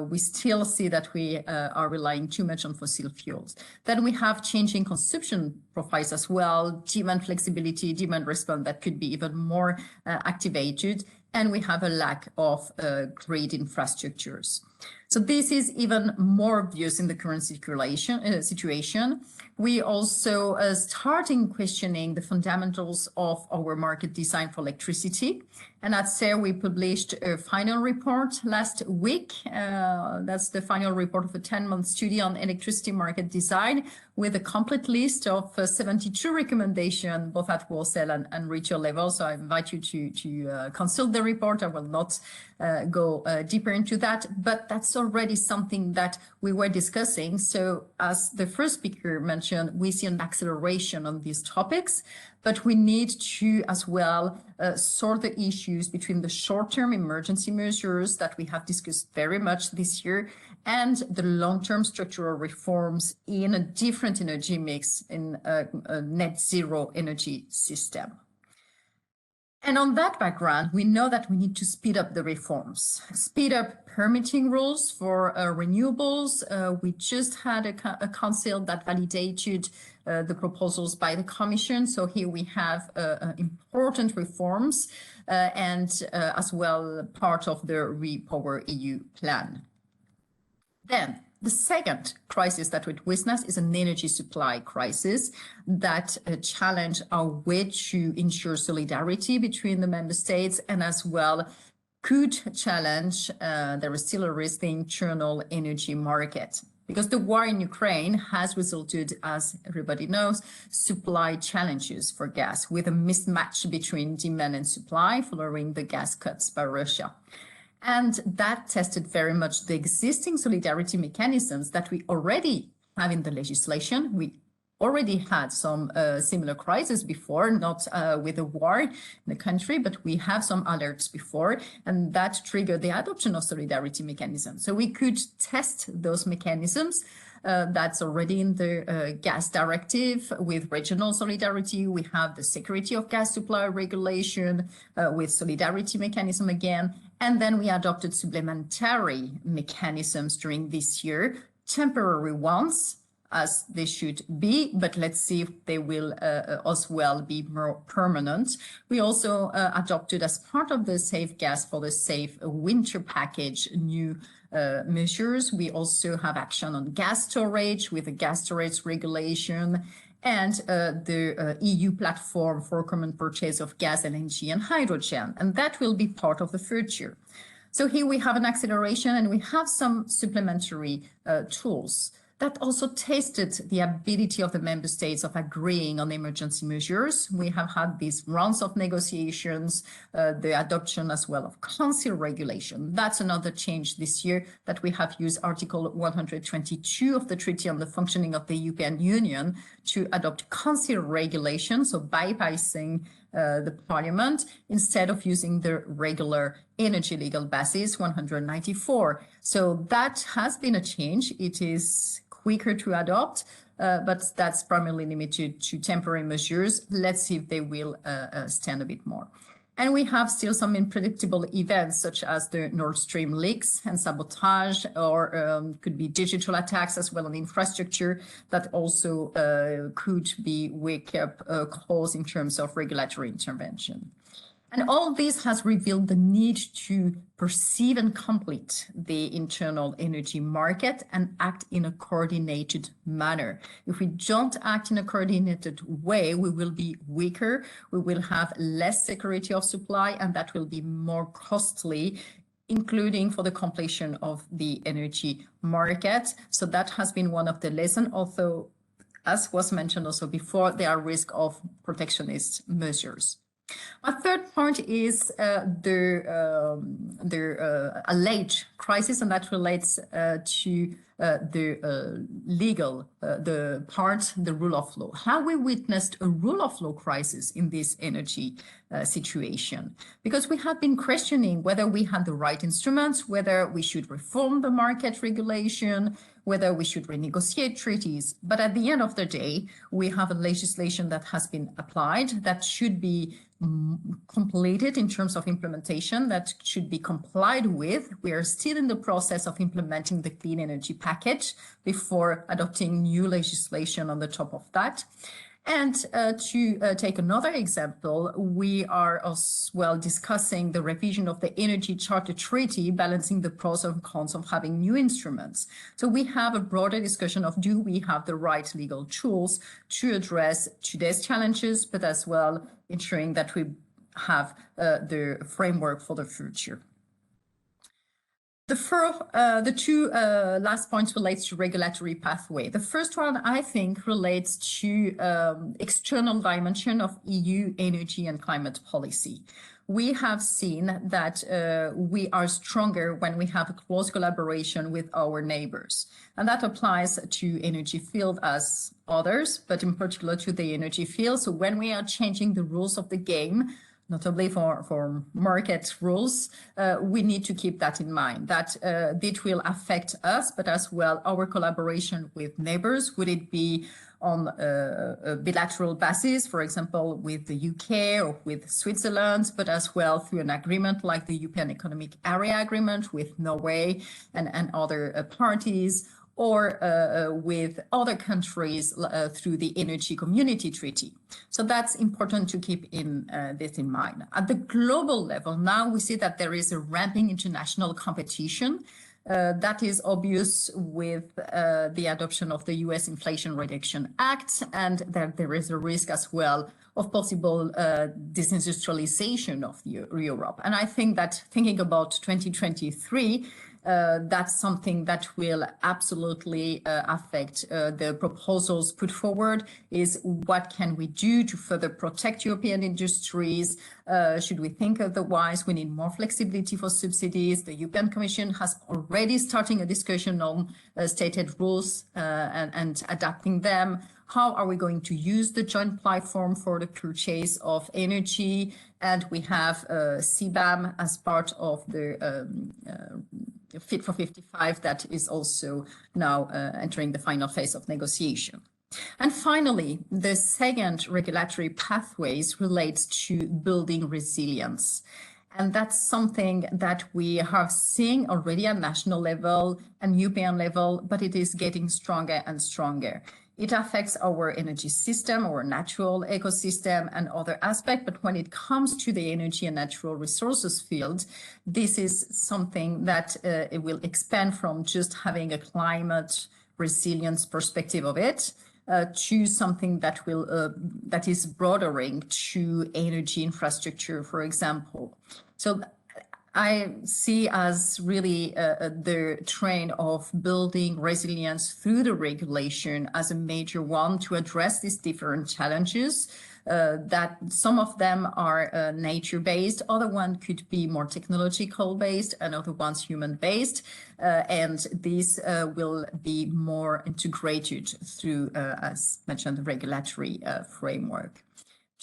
we still see that we are relying too much on fossil fuels. Then we have changing consumption profiles as well, demand flexibility, demand response that could be even more activated, and we have a lack of grid infrastructures. So this is even more obvious in the current situation. We also starting questioning the fundamentals of our market design for electricity. And at SER, we published a final report last week. That's the final report of a 10-month study on electricity market design with a complete list of 72 recommendations, both at wholesale and retail level. So I invite you to consult the report. I will not go deeper into that, but that's already something that we were discussing. So as the first speaker mentioned, we see an acceleration on these topics, but we need to as well sort the issues between the short-term emergency measures that we have discussed very much this year and the long-term structural reforms in a different energy mix in a net zero energy system. And on that background, we know that we need to speed up the reforms, speed up permitting rules for renewables. We just had a council that validated the proposals by the Commission. So here we have important reforms and as well part of the Repower EU plan. Then the second crisis that we witness is an energy supply crisis that challenge our way to ensure solidarity between the member states and as well could challenge, there is still a risk, the internal energy market. Because the war in Ukraine has resulted, as everybody knows, supply challenges for gas with a mismatch between demand and supply following the gas cuts by Russia. And that tested very much the existing solidarity mechanisms that we already have in the legislation. We already had some similar crises before, not with a war in the country, but we have some alerts before, and that triggered the adoption of solidarity mechanisms. So we could test those mechanisms. That's already in the gas directive with regional solidarity. We have the security of gas supply regulation with solidarity mechanism again. And then we adopted supplementary mechanisms during this year, temporary ones, as they should be, but let's see if they will as well be more permanent. We also adopted as part of the Safe Gas for the Safe Winter Package new measures. We also have action on gas storage with the gas storage regulation and the EU platform for common purchase of gas, LNG and hydrogen, and that will be part of the future. So here we have an acceleration and we have some supplementary tools that also tested the ability of the member states of agreeing on emergency measures. We have had these rounds of negotiations, the adoption as well of council regulation. That's another change this year that we have used Article 122 of the Treaty on the Functioning of the European Union to adopt council regulation, so bypassing the Parliament instead of using the regular energy legal basis 194. So that has been a change. It is quicker to adopt, but that's primarily limited to temporary measures. Let's see if they will stand a bit more. And we have still some unpredictable events such as the Nord Stream leaks and sabotage, or could be digital attacks as well on infrastructure that also could be wake-up calls in terms of regulatory intervention. And all this has revealed the need to perceive and complete the internal energy market and act in a coordinated manner. If we don't act in a coordinated way, we will be weaker, we will have less security of supply, and that will be more costly, including for the completion of the energy market. So that has been one of the lessons, although, as was mentioned also before, there are risks of protectionist measures. My third point is the alleged crisis, and that relates to the legal, the rule of law. How we witnessed a rule of law crisis in this energy situation, because we have been questioning whether we had the right instruments, whether we should reform the market regulation, whether we should renegotiate treaties. But at the end of the day, we have a legislation that has been applied that should be completed in terms of implementation, that should be complied with. We are still in the process of implementing the clean energy package before adopting new legislation on the top of that. And to take another example, we are as well discussing the revision of the Energy Charter Treaty, balancing the pros and cons of having new instruments. So we have a broader discussion of, do we have the right legal tools to address today's challenges, but as well ensuring that we have the framework for the future. The two last points relates to regulatory pathway. The first one, I think, relates to external dimension of EU energy and climate policy. We have seen that we are stronger when we have a close collaboration with our neighbors. And that applies to energy field as others, but in particular to the energy field. So when we are changing the rules of the game, notably for market rules, we need to keep that in mind, that it will affect us, but as well our collaboration with neighbors. Would it be on a bilateral basis, for example, with the UK or with Switzerland, but as well through an agreement like the European Economic Area Agreement with Norway and other parties, or with other countries through the Energy Community Treaty. So that's important to keep this in mind. At the global level, now we see that there is a ramping international competition. That is obvious with the adoption of the US Inflation Reduction Act, and that there is a risk as well of possible disindustrialization of Europe. And I think that thinking about 2023, that's something that will absolutely affect the proposals put forward, is what can we do to further protect European industries? Should we think otherwise? We need more flexibility for subsidies. The European Commission has already starting a discussion on stated rules and adapting them. How are we going to use the joint platform for the purchase of energy? And we have CBAM as part of the Fit for 55 that is also now entering the final phase of negotiation. And finally, the second regulatory pathways relates to building resilience. And that's something that we have seen already at national level and European level, but it is getting stronger and stronger. It affects our energy system, our natural ecosystem and other aspects. But when it comes to the energy and natural resources field, this is something that it will expand from just having a climate resilience perspective of it to something that will that is broadening to energy infrastructure, for example. So I see as really the trend of building resilience through the regulation as a major one to address these different challenges. That some of them are nature-based, other one could be more technological-based, and other ones human-based. And these will be more integrated through, as mentioned, the regulatory framework.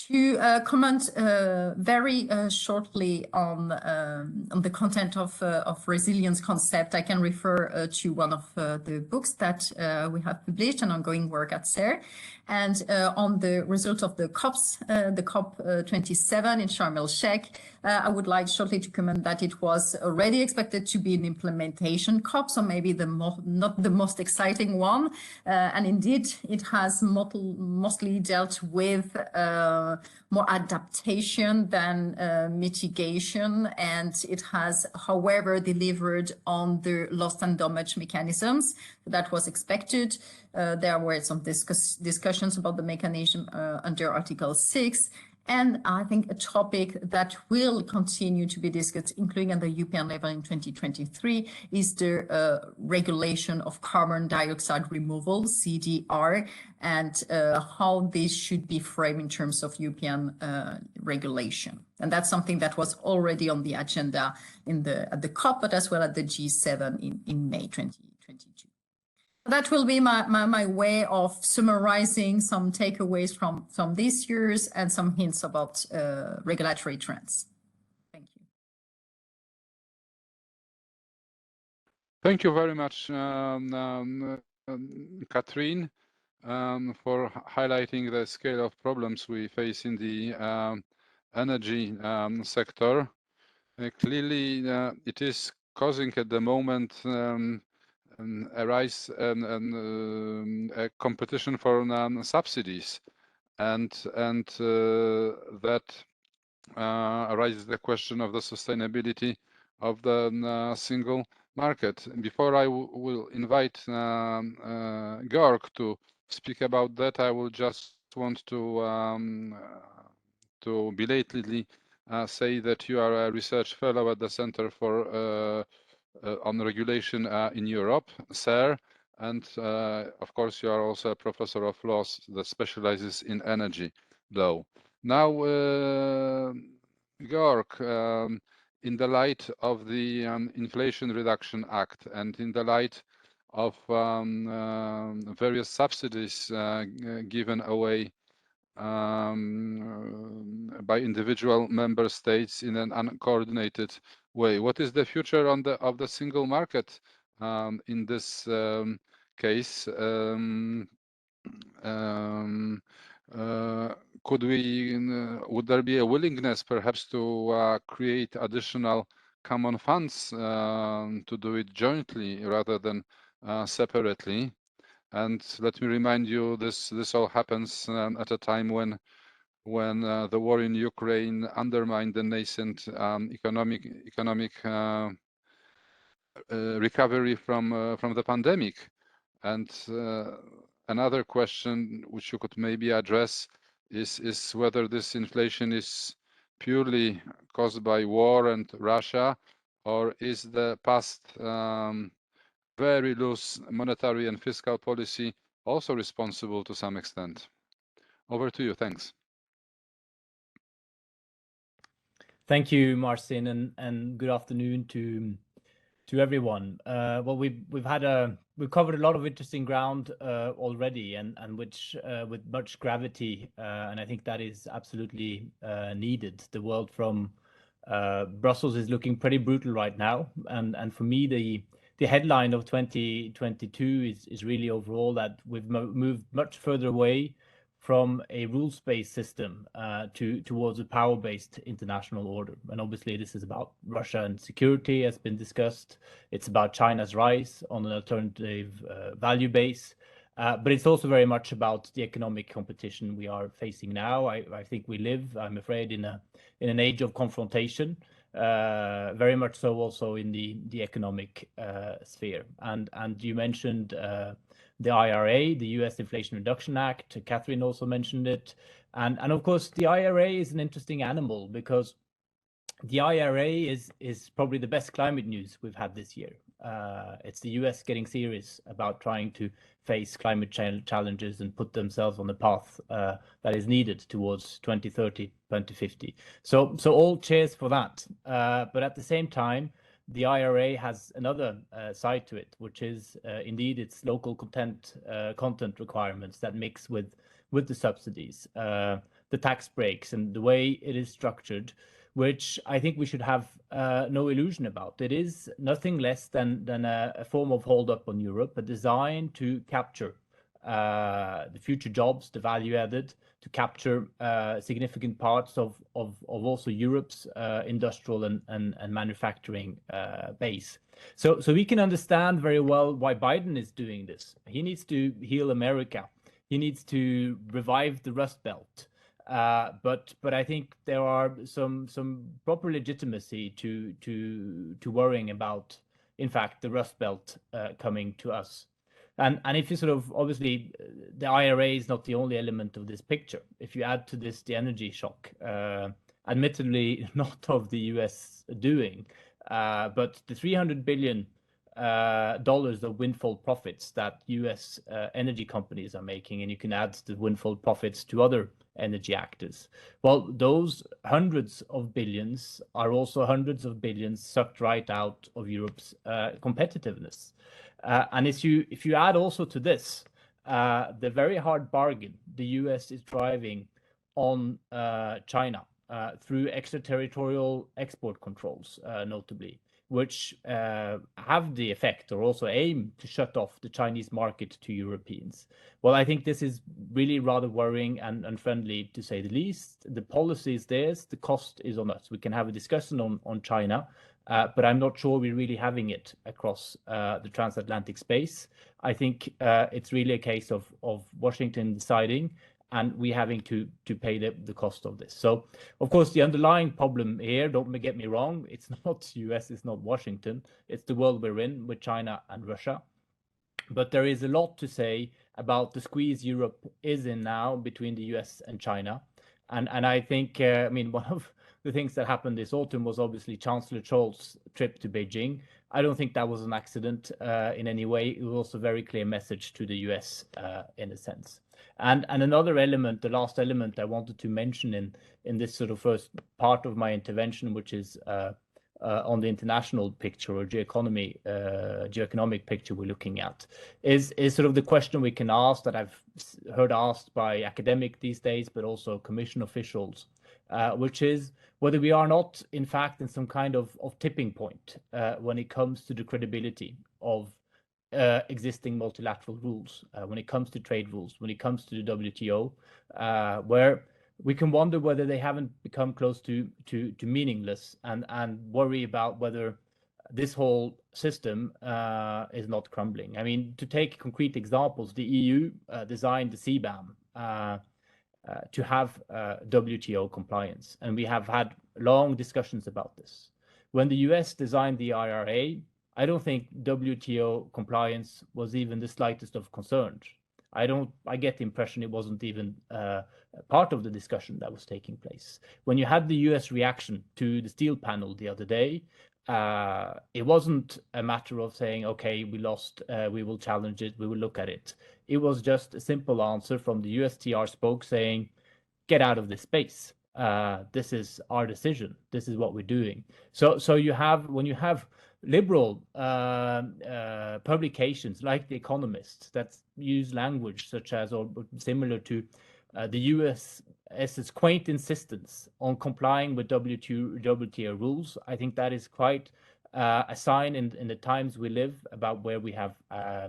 To comment very shortly on the content of resilience concept, I can refer to one of the books that we have published, an ongoing work at CER. And on the result of the COPs, the COP27 in Sharm el-Sheikh, I would like shortly to comment that it was already expected to be an implementation COP, so maybe not the most exciting one. And indeed, it has mostly dealt with more adaptation than mitigation. And it has, however, delivered on the loss and damage mechanisms. That was expected. There were some discussions about the mechanism under Article 6. And I think a topic that will continue to be discussed, including at the European level in 2023, is the regulation of carbon dioxide removal, CDR, and how this should be framed in terms of European regulation. And that's something that was already on the agenda at the COP, but as well at the G7 in May 2022. That will be my way of summarizing some takeaways from these years and some hints about regulatory trends. Thank you. Thank you very much, Catherine, for highlighting the scale of problems we face in the energy sector. Clearly, it is causing at the moment a rise and a competition for subsidies. and that raises the question of the sustainability of the single market. Before I will invite Georg to speak about that, I will just want to belatedly say that you are a research fellow at the Center for on Regulation in Europe, SER, and of course you are also a professor of law that specializes in energy law. Now, Georg, in the light of the Inflation Reduction Act and in the light of various subsidies given away by individual member states in an uncoordinated way, what is the future of the single market in this case? Would there be a willingness perhaps to create additional common funds to do it jointly rather than separately? And let me remind you, this all happens at a time when the war in Ukraine undermined the nascent economic recovery from the pandemic. And another question which you could maybe address is whether this inflation is purely caused by war and Russia, or is the past very loose monetary and fiscal policy also responsible to some extent? Over to you. Thanks. Thank you, Marcin, and good afternoon to everyone. Well, we've covered a lot of interesting ground already, and which with much gravity, and I think that is absolutely needed. The world from Brussels is looking pretty brutal right now, and for me the headline of 2022 is really overall that we've moved much further away from a rules-based system towards a power-based international order. And obviously this is about Russia and security, has been discussed. It's about China's rise on an alternative value base. But it's also very much about the economic competition we are facing now. I think we live, I'm afraid, in an age of confrontation, very much so also in the economic sphere. And you mentioned the IRA, the U.S. Inflation Reduction Act. Catherine also mentioned it. And of course, the IRA is an interesting animal because the IRA is probably the best climate news we've had this year. It's the US getting serious about trying to face climate challenges and put themselves on the path that is needed towards 2030, 2050. So all cheers for that. But at the same time, the IRA has another side to it, which is indeed its local content requirements that mix with the subsidies, the tax breaks, and the way it is structured, which I think we should have no illusion about. It is nothing less than a form of hold up on Europe, a design to capture the future jobs, the value added, to capture significant parts of also Europe's industrial and manufacturing base. So we can understand very well why Biden is doing this. He needs to heal America. He needs to revive the Rust Belt. But I think there are some proper legitimacy to worrying about, in fact, the Rust Belt coming to us. And if you sort of, obviously, the IRA is not the only element of this picture. If you add to this the energy shock, admittedly not of the US doing, but the $300 billion of windfall profits that US energy companies are making, and you can add the windfall profits to other energy actors. Well, those hundreds of billions are also hundreds of billions sucked right out of Europe's competitiveness. And if you add also to this the very hard bargain the US is driving on China through extraterritorial export controls, notably, which have the effect or also aim to shut off the Chinese market to Europeans. Well, I think this is really rather worrying and unfriendly, to say the least. The policy is theirs, the cost is on us. We can have a discussion on China, but I'm not sure we're really having it across the transatlantic space. I think it's really a case of Washington deciding and we having to pay the cost of this. So, of course, the underlying problem here, don't get me wrong, it's not US, it's not Washington, it's the world we're in with China and Russia. But there is a lot to say about the squeeze Europe is in now between the US and China. And I think, I mean, one of the things that happened this autumn was obviously Chancellor Scholz's trip to Beijing. I don't think that was an accident in any way. It was also a very clear message to the US in a sense. And another element, the last element I wanted to mention in this sort of first part of my intervention, which is on the international picture or geoeconomic picture we're looking at, is sort of the question we can ask that I've heard asked by academics these days, but also Commission officials, which is whether we are not, in fact, in some kind of tipping point when it comes to the credibility of existing multilateral rules, when it comes to trade rules, when it comes to the WTO, where we can wonder whether they haven't become close to meaningless, and worry about whether this whole system is not crumbling. I mean, to take concrete examples, the EU designed the CBAM to have WTO compliance, and we have had long discussions about this. When the US designed the IRA, I don't think WTO compliance was even the slightest of concern. I get the impression it wasn't even part of the discussion that was taking place. When you had the US reaction to the steel panel the other day, it wasn't a matter of saying, okay, we lost, we will challenge it, we will look at it. It was just a simple answer from the USTR spoke saying, get out of this space. This is our decision. This is what we're doing. So you have, when you have liberal publications like The Economist that use language such as, or similar to the US's quaint insistence on complying with WTO rules, I think that is quite a sign in the times we live about where we have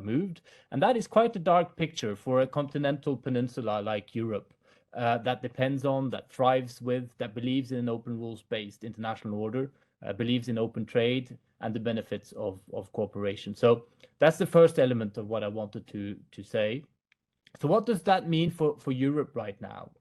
moved. And that is quite a dark picture for a continental peninsula like Europe that depends on, that thrives with, that believes in an open rules-based international order, believes in open trade and the benefits of cooperation. So that's the first element of what I wanted to say. So what does that mean for Europe right now?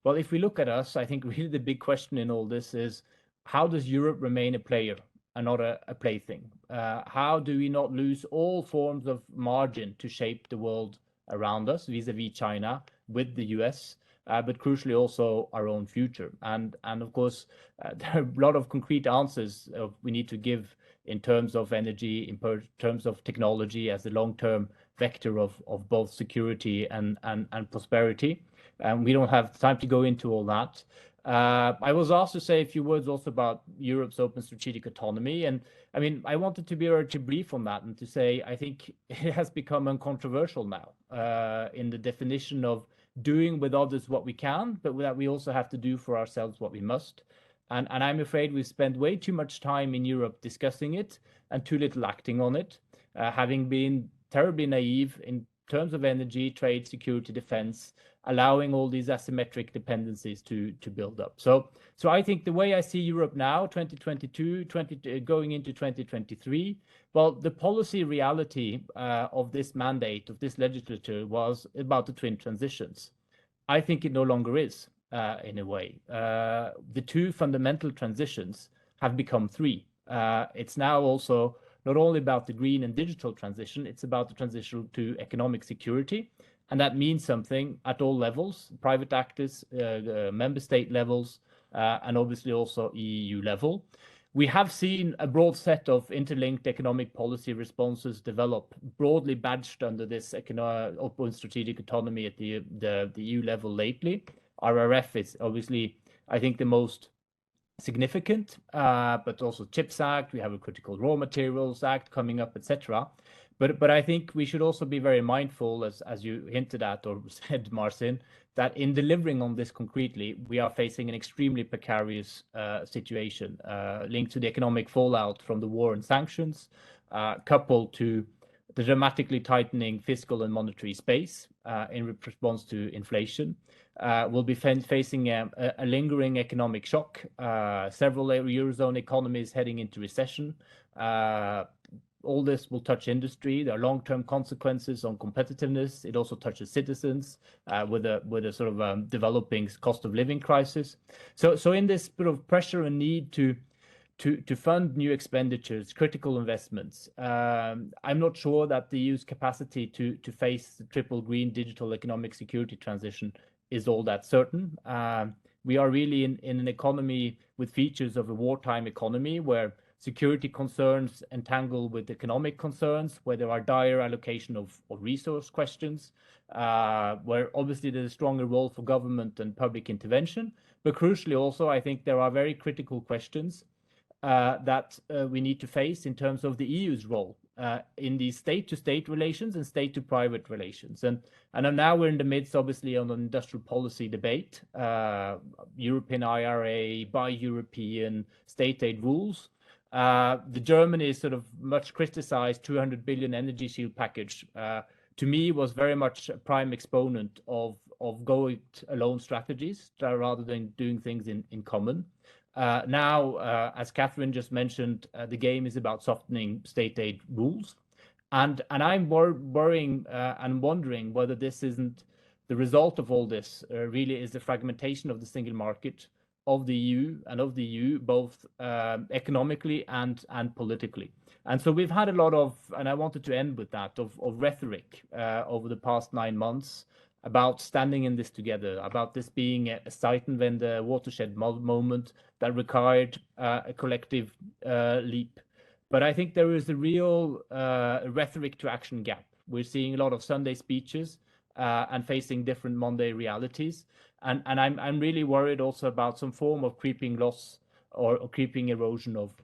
Well, if we look at us, I think really the big question in all this is, how does Europe remain a player and not a plaything? How do we not lose all forms of margin to shape the world around us vis-a-vis China with the US? But crucially also our own future. And of course, there are a lot of concrete answers we need to give in terms of energy, in terms of technology as a long-term vector of both security and prosperity. And we don't have time to go into all that. I was asked to say a few words also about Europe's open strategic autonomy. And I mean, I wanted to be very brief on that and to say, I think it has become uncontroversial now in the definition of doing with others what we can, but that we also have to do for ourselves what we must. And I'm afraid we've spent way too much time in Europe discussing it and too little acting on it, having been terribly naive in terms of energy, trade, security, defense, allowing all these asymmetric dependencies to build up. So I think the way I see Europe now, 2022, going into 2023, well, the policy reality of this mandate, of this legislature, was about the twin transitions. I think it no longer is, in a way. The two fundamental transitions have become three. It's now also not only about the green and digital transition, it's about the transition to economic security. And that means something at all levels, private actors, member state levels, and obviously also EU level. We have seen a broad set of interlinked economic policy responses develop, broadly badged under this open strategic autonomy at the EU level lately. RRF is obviously, I think, the most significant, but also CHIPS Act, we have a Critical Raw Materials Act coming up, etc. But I think we should also be very mindful, as you hinted at or said, Marcin, that in delivering on this concretely, we are facing an extremely precarious situation linked to the economic fallout from the war and sanctions, coupled to the dramatically tightening fiscal and monetary space in response to inflation. We'll be facing a lingering economic shock, several Eurozone economies heading into recession, all this will touch industry. There are long-term consequences on competitiveness. It also touches citizens with a sort of developing cost of living crisis. So in this sort of pressure and need to fund new expenditures, critical investments, I'm not sure that the EU's capacity to face the triple green digital economic security transition is all that certain. We are really in an economy with features of a wartime economy where security concerns entangle with economic concerns, where there are dire allocation of resource questions, where obviously there's a stronger role for government and public intervention. But crucially also, I think there are very critical questions that we need to face in terms of the EU's role in these state-to-state relations and state-to-private relations. And now we're in the midst, obviously, on an industrial policy debate, European IRA, buy European state aid rules. The Germany is sort of much criticized 200 billion energy shield package, to me was very much a prime exponent of going alone strategies rather than doing things in common. Now, as Catherine just mentioned, the game is about softening state aid rules. And I'm worrying and wondering whether this isn't the result of all this really is the fragmentation of the single market of the EU both economically and politically. And so we've had a lot of, and I wanted to end with that, of rhetoric over the past 9 months about standing in this together, about this being a Zeitenwende watershed moment that required a collective leap. But I think there is a real rhetoric to action gap. We're seeing a lot of Sunday speeches and facing different Monday realities. And I'm really worried also about some form of creeping loss or creeping erosion of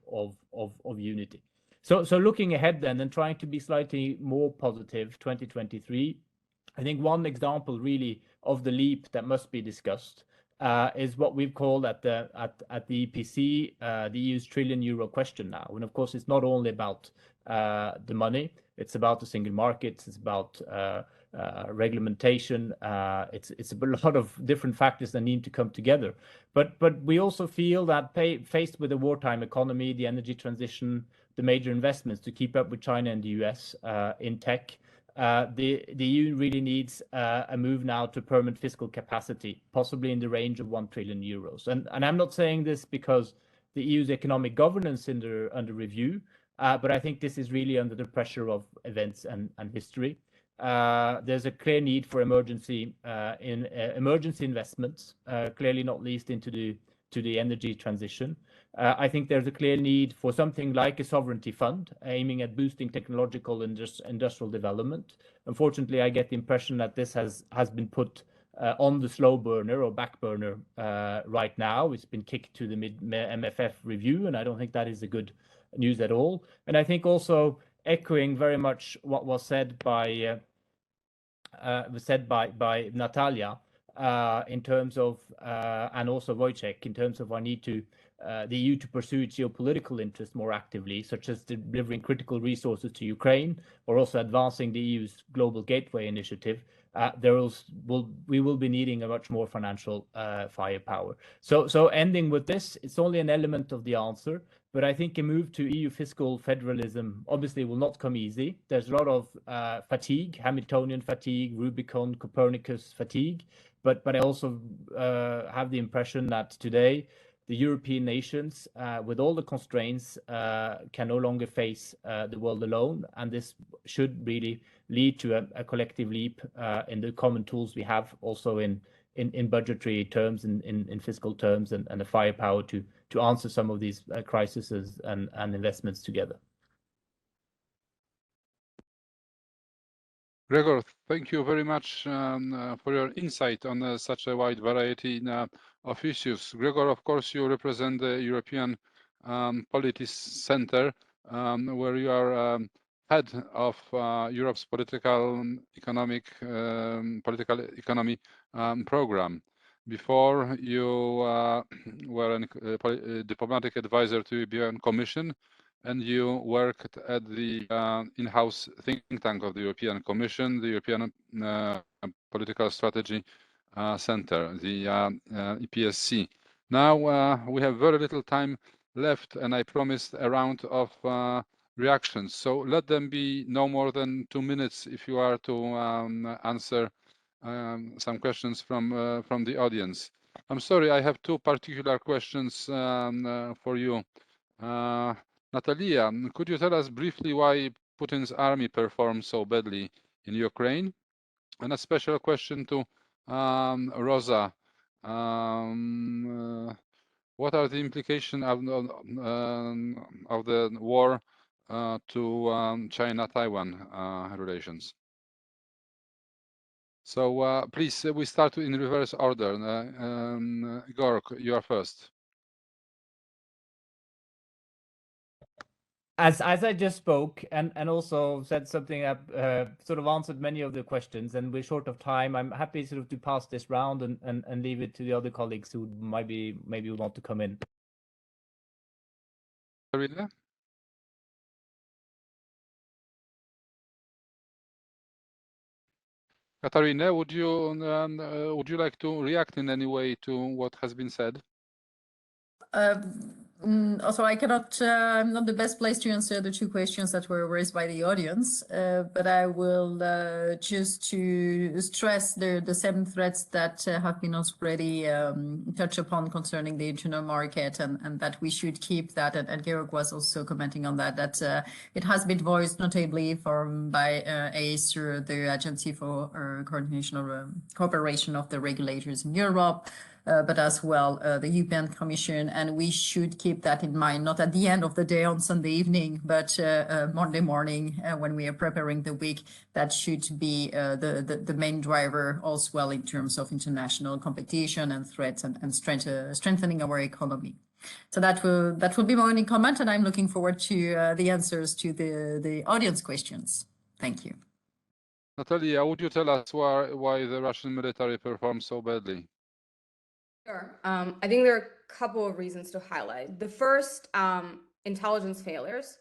unity. So looking ahead then and trying to be slightly more positive, 2023, I think one example really of the leap that must be discussed is what we've called at the EPC, the EU's trillion euro question now. And of course, it's not only about the money, it's about the single markets, it's about regulation, it's a lot of different factors that need to come together. But we also feel that faced with a wartime economy, the energy transition, the major investments to keep up with China and the US in tech, the EU really needs a move now to permanent fiscal capacity, possibly in the range of 1 trillion euros. And I'm not saying this because the EU's economic governance is under review, but I think this is really under the pressure of events and history. There's a clear need for emergency investments, clearly not least into the energy transition. I think there's a clear need for something like a sovereignty fund aiming at boosting technological and industrial development. Unfortunately, I get the impression that this has been put on the slow burner or back burner right now. It's been kicked to the MFF review, and I don't think that is a good news at all. And I think also echoing very much what was said by Nataliya in terms of, and also Wojciech, in terms of our need to the EU to pursue its geopolitical interests more actively, such as delivering critical resources to Ukraine, or also advancing the EU's Global Gateway initiative. We will be needing a much more financial firepower. So ending with this, it's only an element of the answer, but I think a move to EU fiscal federalism obviously will not come easy. There's a lot of fatigue, Hamiltonian fatigue, Rubicon, Copernicus fatigue, but I also have the impression that today the European nations, with all the constraints, can no longer face the world alone, and this should really lead to a collective leap in the common tools we have, also in budgetary terms, in fiscal terms, and the firepower to answer some of these crises and investments together. Gregor, thank you very much for your insight on such a wide variety of issues. Gregor, of course, you represent the European Policy Center, where you are head of Europe's political economy program. Before, you were a diplomatic advisor to the UN Commission, and you worked at the in-house think tank of the European Commission, the European Political Strategy Center, the EPSC. Now we have very little time left, and I promised a round of reactions. So let them be no more than 2 minutes if you are to answer some questions from the audience. I'm sorry, I have two particular questions for you. Nataliya, could you tell us briefly why Putin's army performed so badly in Ukraine? And a special question to Rosa. What are the implications of the war to China-Taiwan relations? So please, we start in reverse order. Igor, you are first. As I just spoke and also said something that sort of answered many of the questions, and we're short of time, I'm happy sort of to pass this round and leave it to the other colleagues who maybe would want to come in. Katarina? Katarina, would you like to react in any way to what has been said? Also, I cannot, I'm not the best place to answer the two questions that were raised by the audience, but I will just to stress the same threats that have been already touched upon concerning the internal market, and that we should keep that, and Georg was also commenting on that, it has been voiced notably by ACER, the Agency for Cooperation of the Regulators in Europe, but as well the European Commission, and we should keep that in mind, not at the end of the day on Sunday evening, but Monday morning when we are preparing the week. That should be the main driver as well in terms of international competition and threats and strengthening our economy. So that will be my only comment, and I'm looking forward to the answers to the audience questions. Thank you. Nataliya, would you tell us why the Russian military performed so badly? Sure. I think there are a couple of reasons to highlight. The first, intelligence failures,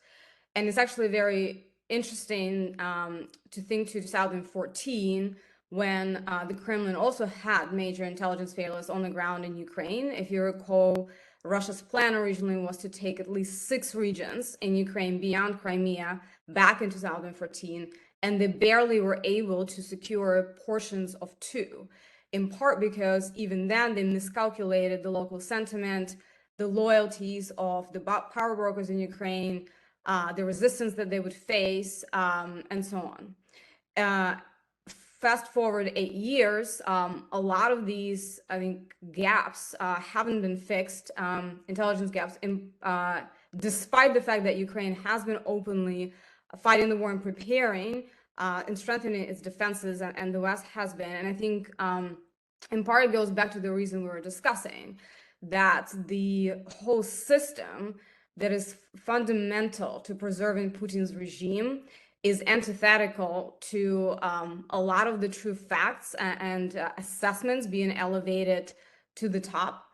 and it's actually very interesting to think to 2014 when the Kremlin also had major intelligence failures on the ground in Ukraine. If you recall, Russia's plan originally was to take at least 6 regions in Ukraine beyond Crimea back in 2014, and they barely were able to secure portions of 2. In part because even then they miscalculated the local sentiment, the loyalties of the power brokers in Ukraine, the resistance that they would face, and so on. Fast forward 8 years, a lot of these, I think, gaps haven't been fixed, intelligence gaps, despite the fact that Ukraine has been openly fighting the war and preparing and strengthening its defenses, and the West has been. And I think in part it goes back to the reason we were discussing, that the whole system that is fundamental to preserving Putin's regime is antithetical to a lot of the true facts and assessments being elevated to the top.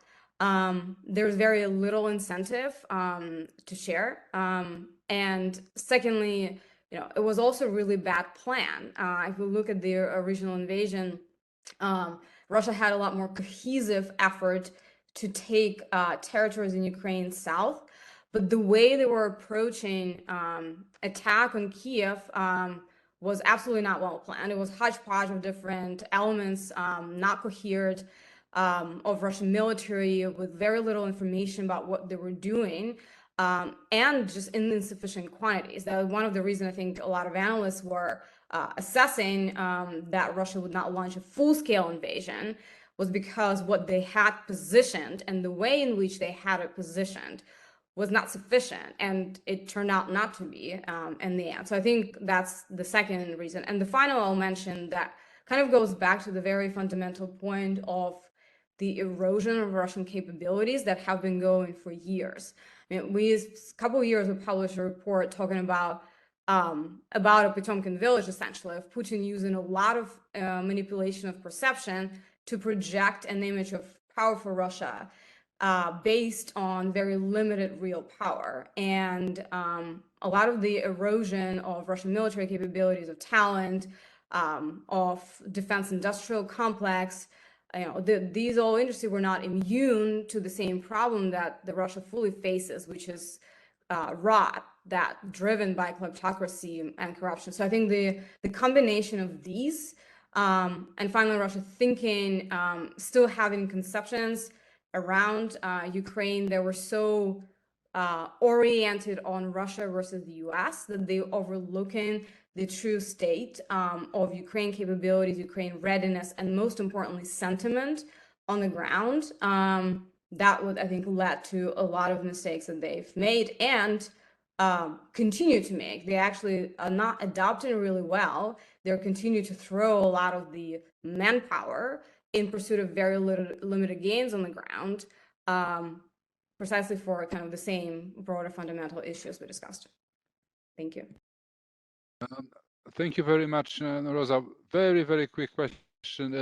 There's very little incentive to share. And secondly, it was also a really bad plan. If we look at the original invasion, Russia had a lot more cohesive effort to take territories in Ukraine south, but the way they were approaching attack on Kiev was absolutely not well planned. It was hodgepodge of different elements, not coherent, of Russian military with very little information about what they were doing, and just in insufficient quantities. That was one of the reasons I think a lot of analysts were assessing that Russia would not launch a full-scale invasion, was because what they had positioned and the way in which they had it positioned was not sufficient, and it turned out not to be in the end. So I think that's the second reason. And the final I'll mention that kind of goes back to the very fundamental point of the erosion of Russian capabilities that have been going for years. I mean, a couple of years we published a report talking about a Potemkin village, essentially, of Putin using a lot of manipulation of perception to project an image of powerful Russia based on very limited real power. And a lot of the erosion of Russian military capabilities, of talent, of defense industrial complex, these all industries were not immune to the same problem that the Russia fully faces, which is rot, that driven by kleptocracy and corruption. So I think the combination of these, and finally Russia thinking, still having conceptions around Ukraine that were so oriented on Russia versus the US that they overlooking the true state of Ukraine capabilities, Ukraine readiness, and most importantly, sentiment on the ground. That would, I think, led to a lot of mistakes that they've made and continue to make. They actually are not adopting really well. They're continue to throw a lot of the manpower in pursuit of very limited gains on the ground, precisely for kind of the same broader fundamental issues we discussed. Thank you. Thank you very much, Rosa. Very, very quick question.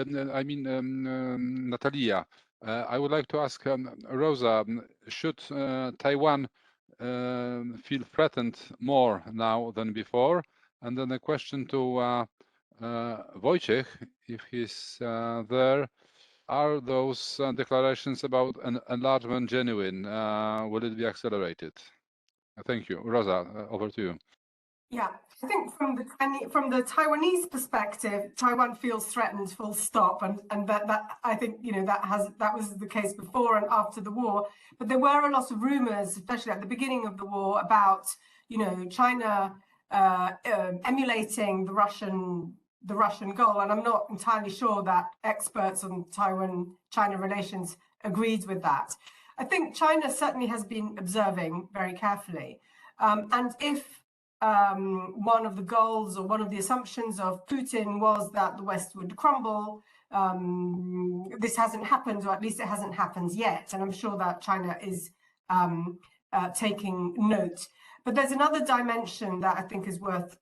Nataliya, I would like to ask Rosa, should Taiwan feel threatened more now than before? And then a question to Wojciech, if he's there. Are those declarations about an enlargement genuine? Will it be accelerated? Thank you. Rosa, over to you. Yeah, I think from the Taiwanese perspective, Taiwan feels threatened, full stop, and that I think that was the case before and after the war. But there were a lot of rumors, especially at the beginning of the war, about China emulating the Russian goal, and I'm not entirely sure that experts on Taiwan-China relations agreed with that. I think China certainly has been observing very carefully, and if one of the goals or one of the assumptions of Putin was that the West would crumble, this hasn't happened, or at least it hasn't happened yet, and I'm sure that China is taking note. But there's another dimension that I think is worth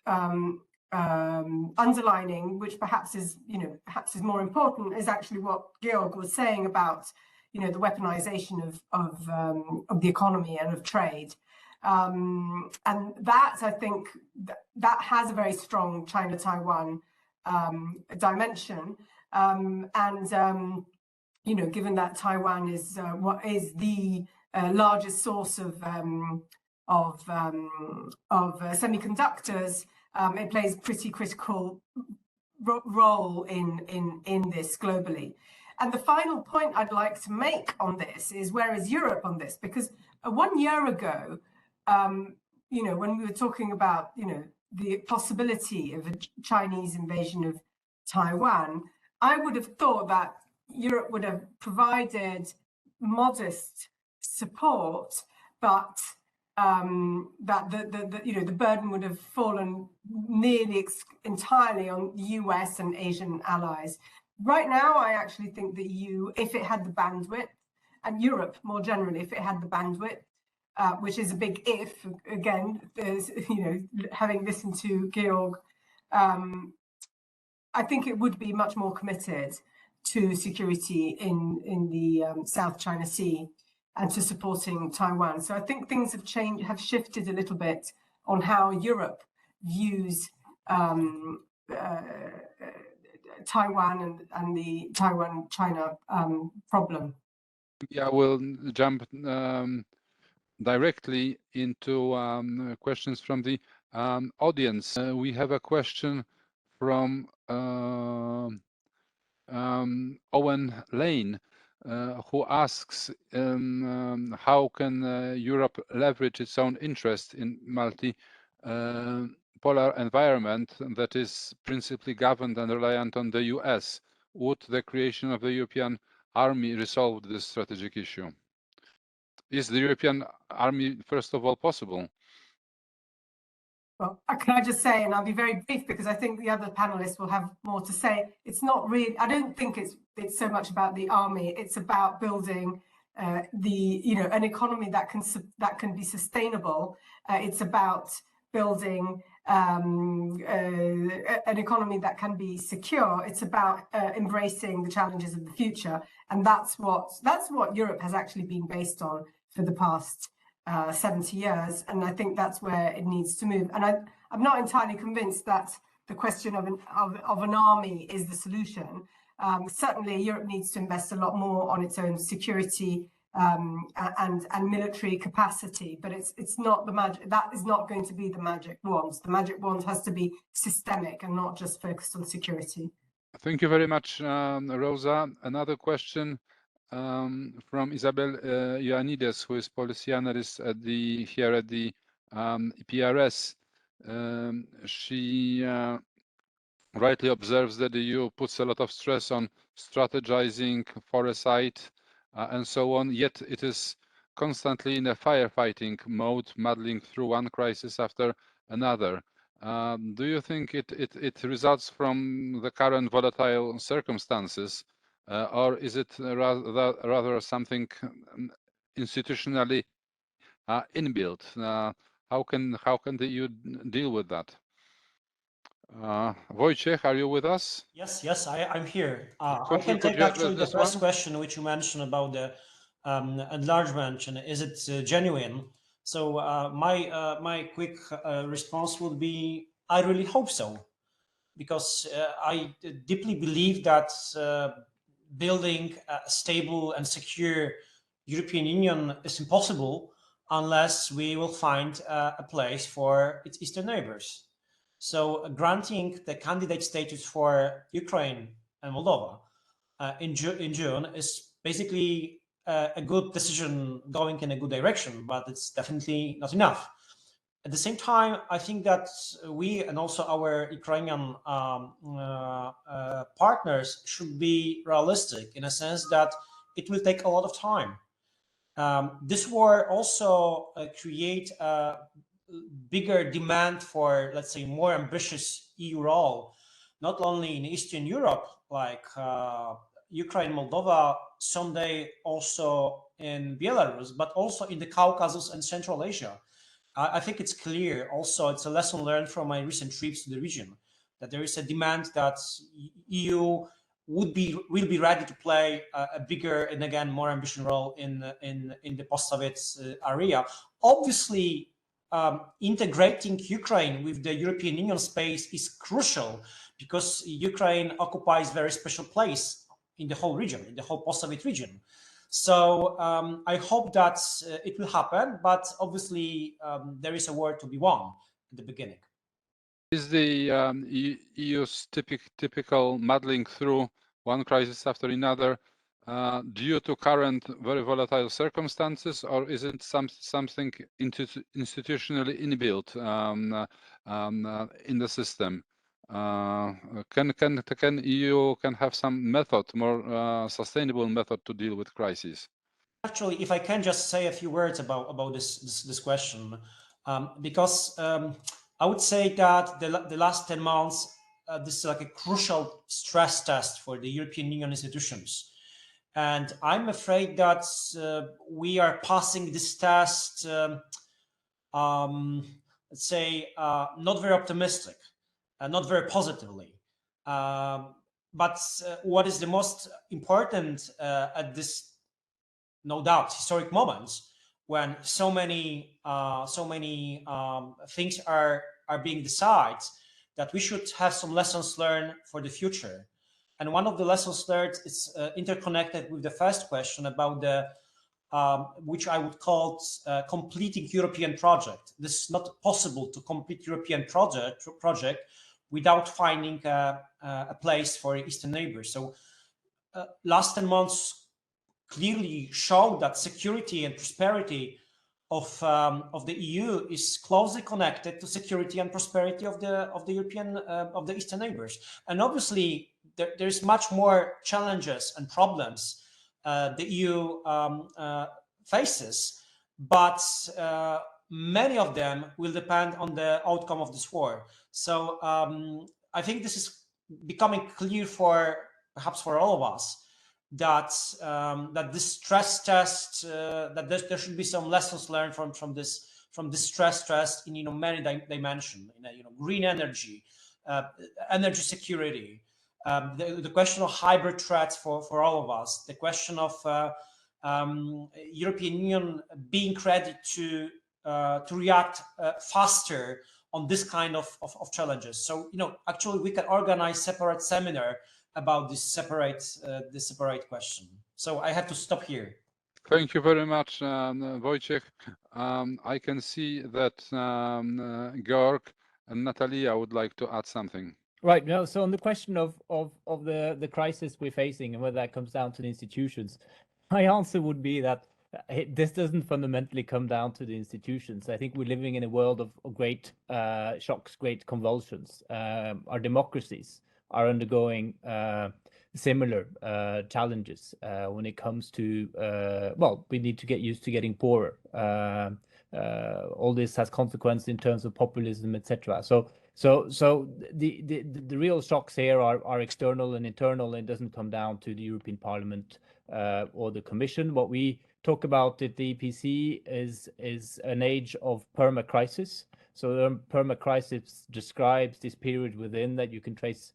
underlining, which perhaps is more important, is actually what Georg was saying about the weaponization of the economy and of trade. And that, I think, that has a very strong China-Taiwan dimension. Given that Taiwan is what is the largest source of semiconductors, it plays a pretty critical role in this globally. And the final point I'd like to make on this is, where is Europe on this? Because 1 year ago, when we were talking about, the possibility of a Chinese invasion of Taiwan, I would have thought that Europe would have provided modest support, but that the burden would have fallen nearly entirely on the US and Asian allies. Right now, I actually think the EU, if it had the bandwidth, and Europe more generally, if it had the bandwidth, which is a big if, again, there's, having listened to Georg, I think it would be much more committed to security in the South China Sea and to supporting Taiwan. So I think things have shifted a little bit on how Europe views Taiwan and the Taiwan-China problem. Yeah, we'll jump directly into questions from the audience. We have a question from Owen Lane, who asks how can Europe leverage its own interest in multi-polar environment that is principally governed and reliant on the US? Would the creation of the European army resolve this strategic issue? Is the European army, first of all, possible? Well, can I just say, and I'll be very brief because I think the other panelists will have more to say. It's not really, I don't think it's so much about the army. It's about building an economy that can be sustainable. It's about building an economy that can be secure. It's about embracing the challenges of the future, and that's what Europe has actually been based on for the past 70 years, and I think that's where it needs to move. And I'm not entirely convinced that the question of an army is the solution. Certainly, Europe needs to invest a lot more on its own security and military capacity, but it's not the magic. That is not going to be the magic wand. The magic wand has to be systemic and not just focused on security. Thank you very much, Rosa. Another question from Isabel Ioannidis, who is policy analyst here at the EPRS. She rightly observes that the EU puts a lot of stress on strategizing, foresight, and so on, yet it is constantly in a firefighting mode, muddling through one crisis after another. Do you think it results from the current volatile circumstances, or is it rather something institutionally inbuilt? How can the EU deal with that? Wojciech, are you with us? Yes, I'm here. I can take actually the first question which you mentioned about the enlargement, and is it genuine? So my quick response would be, I really hope so, because I deeply believe that building a stable and secure European Union is impossible unless we will find a place for its eastern neighbors. So granting the candidate status for Ukraine and Moldova in June is basically a good decision going in a good direction, but it's definitely not enough. At the same time, I think that we and also our Ukrainian partners should be realistic in a sense that it will take a lot of time. This war also create a bigger demand for, let's say, more ambitious EU role, not only in Eastern Europe, like Ukraine, Moldova, someday also in Belarus, but also in the Caucasus and Central Asia. I think it's clear also, it's a lesson learned from my recent trips to the region, that there is a demand that EU will be ready to play a bigger and again more ambitious role in the post-Soviet area. Obviously, integrating Ukraine with the European Union space is crucial because Ukraine occupies a very special place in the whole region, in the whole post-Soviet region. So I hope that it will happen, but obviously there is a war to be won at the beginning. Is the EU's typical muddling through one crisis after another due to current very volatile circumstances, or is it something institutionally inbuilt in the system? Can EU have some method, more sustainable method to deal with crises? Actually, if I can just say a few words about this question, because I would say that the last 10 months, this is like a crucial stress test for the European Union institutions. And I'm afraid that we are passing this test, let's say, not very optimistic, not very positively. But what is the most important at this, no doubt, historic moments, when so many things are being decided, that we should have some lessons learned for the future. And one of the lessons learned is interconnected with the first question about the which I would call completing European project. This is not possible to complete European project without finding a place for Eastern neighbors. So last 10 months clearly showed that security and prosperity of the EU is closely connected to security and prosperity of the European of the Eastern neighbors. And obviously there's much more challenges and problems the EU faces, but many of them will depend on the outcome of this war. So I think this is becoming clear perhaps for all of us, that this stress test, that there should be some lessons learned from this stress test in many dimensions. Green energy, energy security, the question of hybrid threats for all of us, the question of European Union being ready to react faster on this kind of challenges. So actually we can organize separate seminar about this separate question. So I have to stop here. Thank you very much, Wojciech. I can see that Georg and Nataliya would like to add something. Right. No. So on the question of the crisis we're facing and whether that comes down to the institutions, my answer would be that this doesn't fundamentally come down to the institutions. I think we're living in a world of great shocks, great convulsions. Our democracies are undergoing similar challenges when it comes to, well, we need to get used to getting poorer. All this has consequences in terms of populism, etc. So the real shocks here are external and internal, and doesn't come down to the European Parliament or the Commission. What we talk about at the EPC is an age of perma-crisis. So the perma-crisis describes this period within that you can trace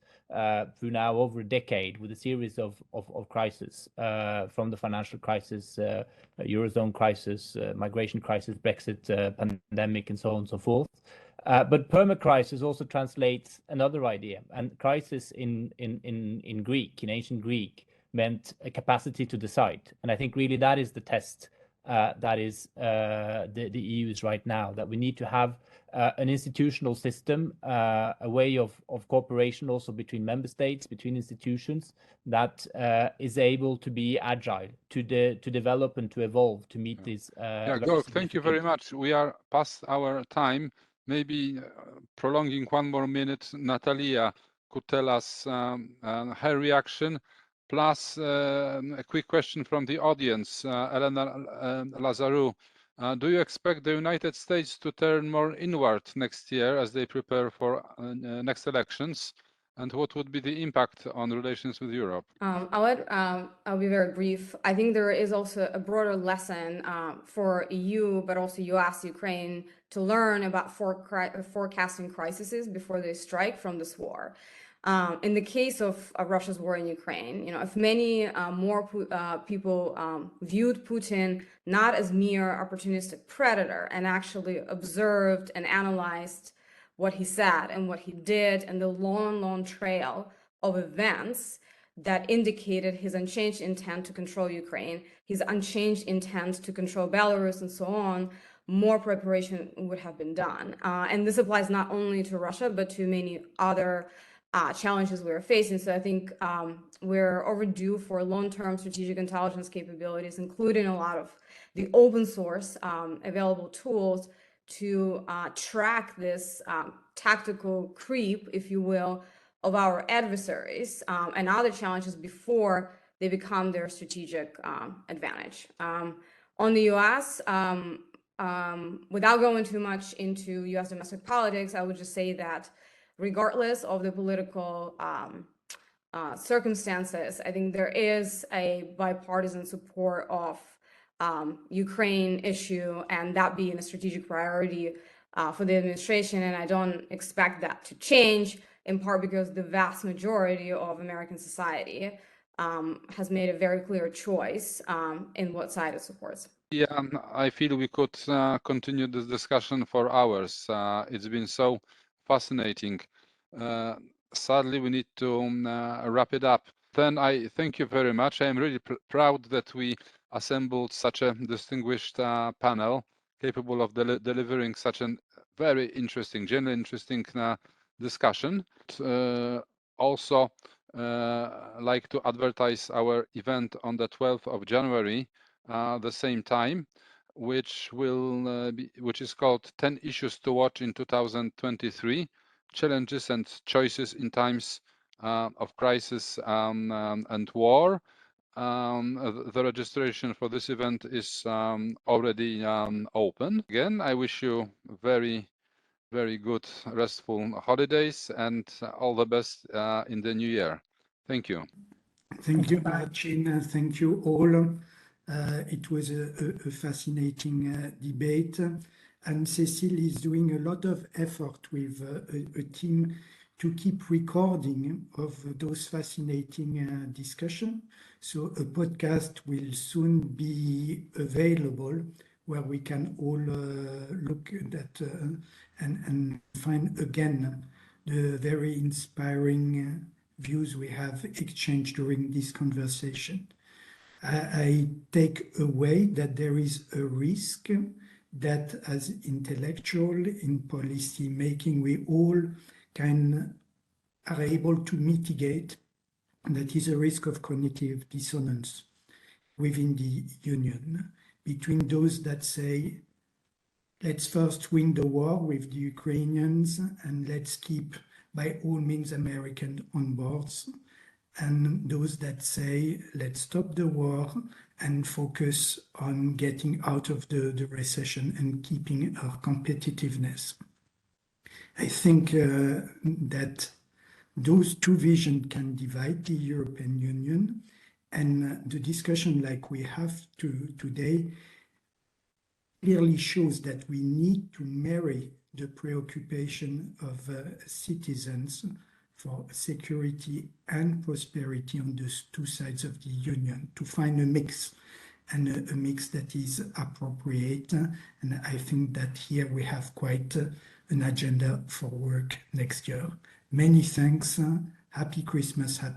through now over a decade, with a series of crises, from the financial crisis, Eurozone crisis, migration crisis, Brexit, pandemic, and so on and so forth. But perma-crisis also translates another idea, and crisis in Greek, in ancient Greek, meant a capacity to decide. And I think really that is the test that is the EU is right now, that we need to have an institutional system, a way of cooperation also between member states, between institutions, that is able to be agile, to develop and to evolve to meet these. Georg, thank you very much. We are past our time. Maybe prolonging one more minute, Nataliya could tell us her reaction, plus a quick question from the audience. Elena Lazarou, do you expect the United States to turn more inward next year as they prepare for next elections? And what would be the impact on relations with Europe? I'll be very brief. I think there is also a broader lesson for EU, but also US, Ukraine, to learn about forecasting crises before they strike from this war. In the case of Russia's war in Ukraine, if many more people viewed Putin not as mere opportunistic predator and actually observed and analyzed what he said and what he did, and the long trail of events that indicated his unchanged intent to control Ukraine, his unchanged intent to control Belarus, and so on, more preparation would have been done. And this applies not only to Russia, but to many other challenges we're facing. So I think we're overdue for long-term strategic intelligence capabilities, including a lot of the open source available tools to track this tactical creep, if you will, of our adversaries and other challenges before they become their strategic advantage. On the US, without going too much into US domestic politics, I would just say that regardless of the political circumstances, I think there is a bipartisan support of Ukraine issue, and that being a strategic priority for the administration. And I don't expect that to change, in part because the vast majority of American society has made a very clear choice in what side it supports. Yeah, I feel we could continue this discussion for hours. It's been so fascinating. Sadly, we need to wrap it up. Then I thank you very much. I am really proud that we assembled such a distinguished panel capable of delivering such a very interesting, genuinely interesting discussion. Also, like to advertise our event on the 12th of January, the same time, which is called 10 Issues to Watch in 2023, Challenges and Choices in Times of Crisis and War. The registration for this event is already open. Again, I wish you very good restful holidays and all the best in the new year. Thank you. Thank you, Marcin. Thank you all. It was a fascinating debate, and Cecile is doing a lot of effort with a team to keep recording of those fascinating discussions. So a podcast will soon be available where we can all look at that and find again the very inspiring views we have exchanged during this conversation. I take away that there is a risk that as intellectual in policy making, we all are able to mitigate. That is a risk of cognitive dissonance within the Union between those that say, let's first win the war with the Ukrainians and let's keep by all means American on board, and those that say, let's stop the war and focus on getting out of the recession and keeping our competitiveness. I think that those two visions can divide the European Union, and the discussion like we have today clearly shows that we need to marry the preoccupation of citizens for security and prosperity on those two sides of the Union, to find a mix, and a mix that is appropriate. And I think that here we have quite an agenda for work next year. Many thanks. Happy Christmas.